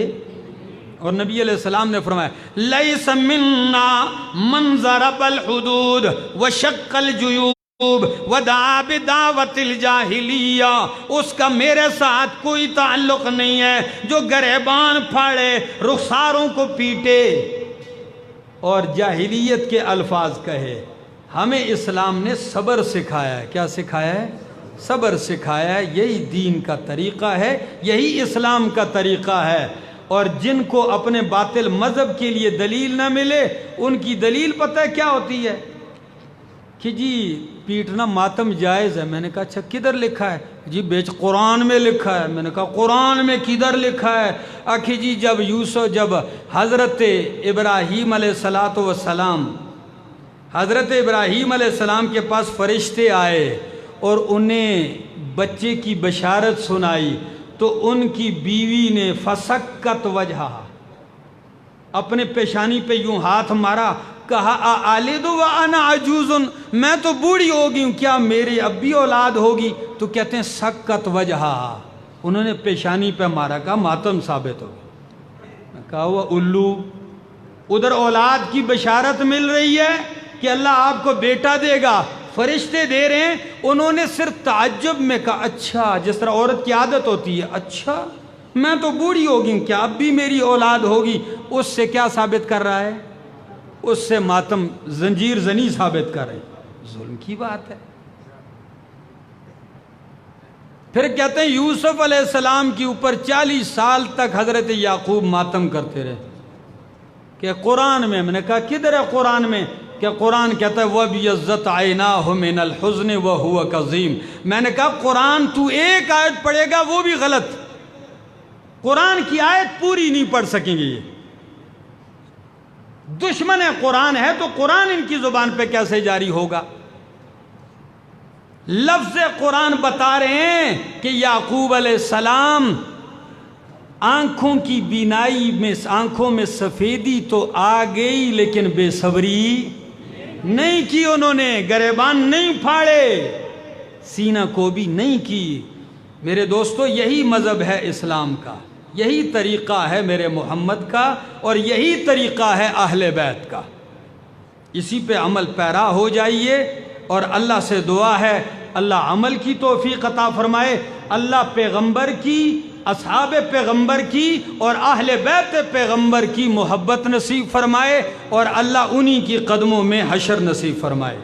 اور نبی علیہ السلام نے فرمایا لیس منا من ضرب الحدود وشق الجیوب ودعا بدعوت الجاہلیہ، اس کا میرے ساتھ کوئی تعلق نہیں ہے جو گریبان پھاڑے، رخساروں کو پیٹے اور جاہلیت کے الفاظ کہے. ہمیں اسلام نے صبر سکھایا ہے. کیا سکھایا ہے؟ صبر سکھایا ہے. یہی دین کا طریقہ ہے، یہی اسلام کا طریقہ ہے. اور جن کو اپنے باطل مذہب کے لیے دلیل نہ ملے، ان کی دلیل پتہ ہے کیا ہوتی ہے؟ کہ جی پیٹنا ماتم جائز ہے. میں نے کہا اچھا کدھر لکھا ہے؟ جی بیچ قرآن میں لکھا ہے. میں نے کہا قرآن میں کدھر لکھا ہے؟ آخی جی جب حضرت ابراہیم علیہ السلام حضرت ابراہیم علیہ السلام کے پاس فرشتے آئے اور انہیں بچے کی بشارت سنائی، تو ان کی بیوی نے فسکت وجہا، اپنے پیشانی پہ یوں ہاتھ مارا، کہا آلد و انا عجوز، میں تو بوڑھی ہو گئی ہوں، کیا میری اب بھی اولاد ہوگی؟ تو کہتے ہیں سکت وجہا، انہوں نے پیشانی پہ مارا، کہا ماتم ثابت ہو. کہا وہ الو، ادھر اولاد کی بشارت مل رہی ہے کہ اللہ آپ کو بیٹا دے گا، فرشتے دے رہے ہیں. انہوں نے صرف تعجب میں کہا اچھا، جس طرح عورت کی عادت ہوتی ہے، اچھا میں تو بوڑھی ہوگی ہوں، کیا اب بھی میری اولاد ہوگی؟ اس سے کیا ثابت کر رہا ہے؟ اس سے ماتم زنجیر زنی ثابت کر رہے ہیں. ظلم کی بات ہے. پھر کہتے ہیں یوسف علیہ السلام کے اوپر 40 سال تک حضرت یعقوب ماتم کرتے رہے کہ قرآن میں. میں نے کہا کدھر ہے قرآن میں؟ کہ قرآن کہتا ہے وَبْيَضَّتْ عَيْنَاهُ مِنَ الْحُزْنِ وَهُوَ كَظِيمٌ. میں نے کہا قرآن تو ایک آیت پڑھے گا وہ بھی غلط، قرآن کی آیت پوری نہیں پڑھ سکیں گے. یہ دشمن قرآن ہے تو قرآن ان کی زبان پہ کیسے جاری ہوگا؟ لفظ قرآن بتا رہے ہیں کہ یعقوب علیہ السلام آنکھوں کی بینائی میں، آنکھوں میں سفیدی تو آ گئی لیکن بے صبری نہیں کی، انہوں نے گریبان نہیں پھاڑے، سینہ کو بھی نہیں کی. میرے دوستو یہی مذہب ہے اسلام کا، یہی طریقہ ہے میرے محمد کا، اور یہی طریقہ ہے اہل بیت کا. اسی پہ عمل پیرا ہو جائیے، اور اللہ سے دعا ہے اللہ عمل کی توفیق عطا فرمائے، اللہ پیغمبر کی، اصحاب پیغمبر کی اور اہل بیت پیغمبر کی محبت نصیب فرمائے، اور اللہ انہی کی قدموں میں حشر نصیب فرمائے.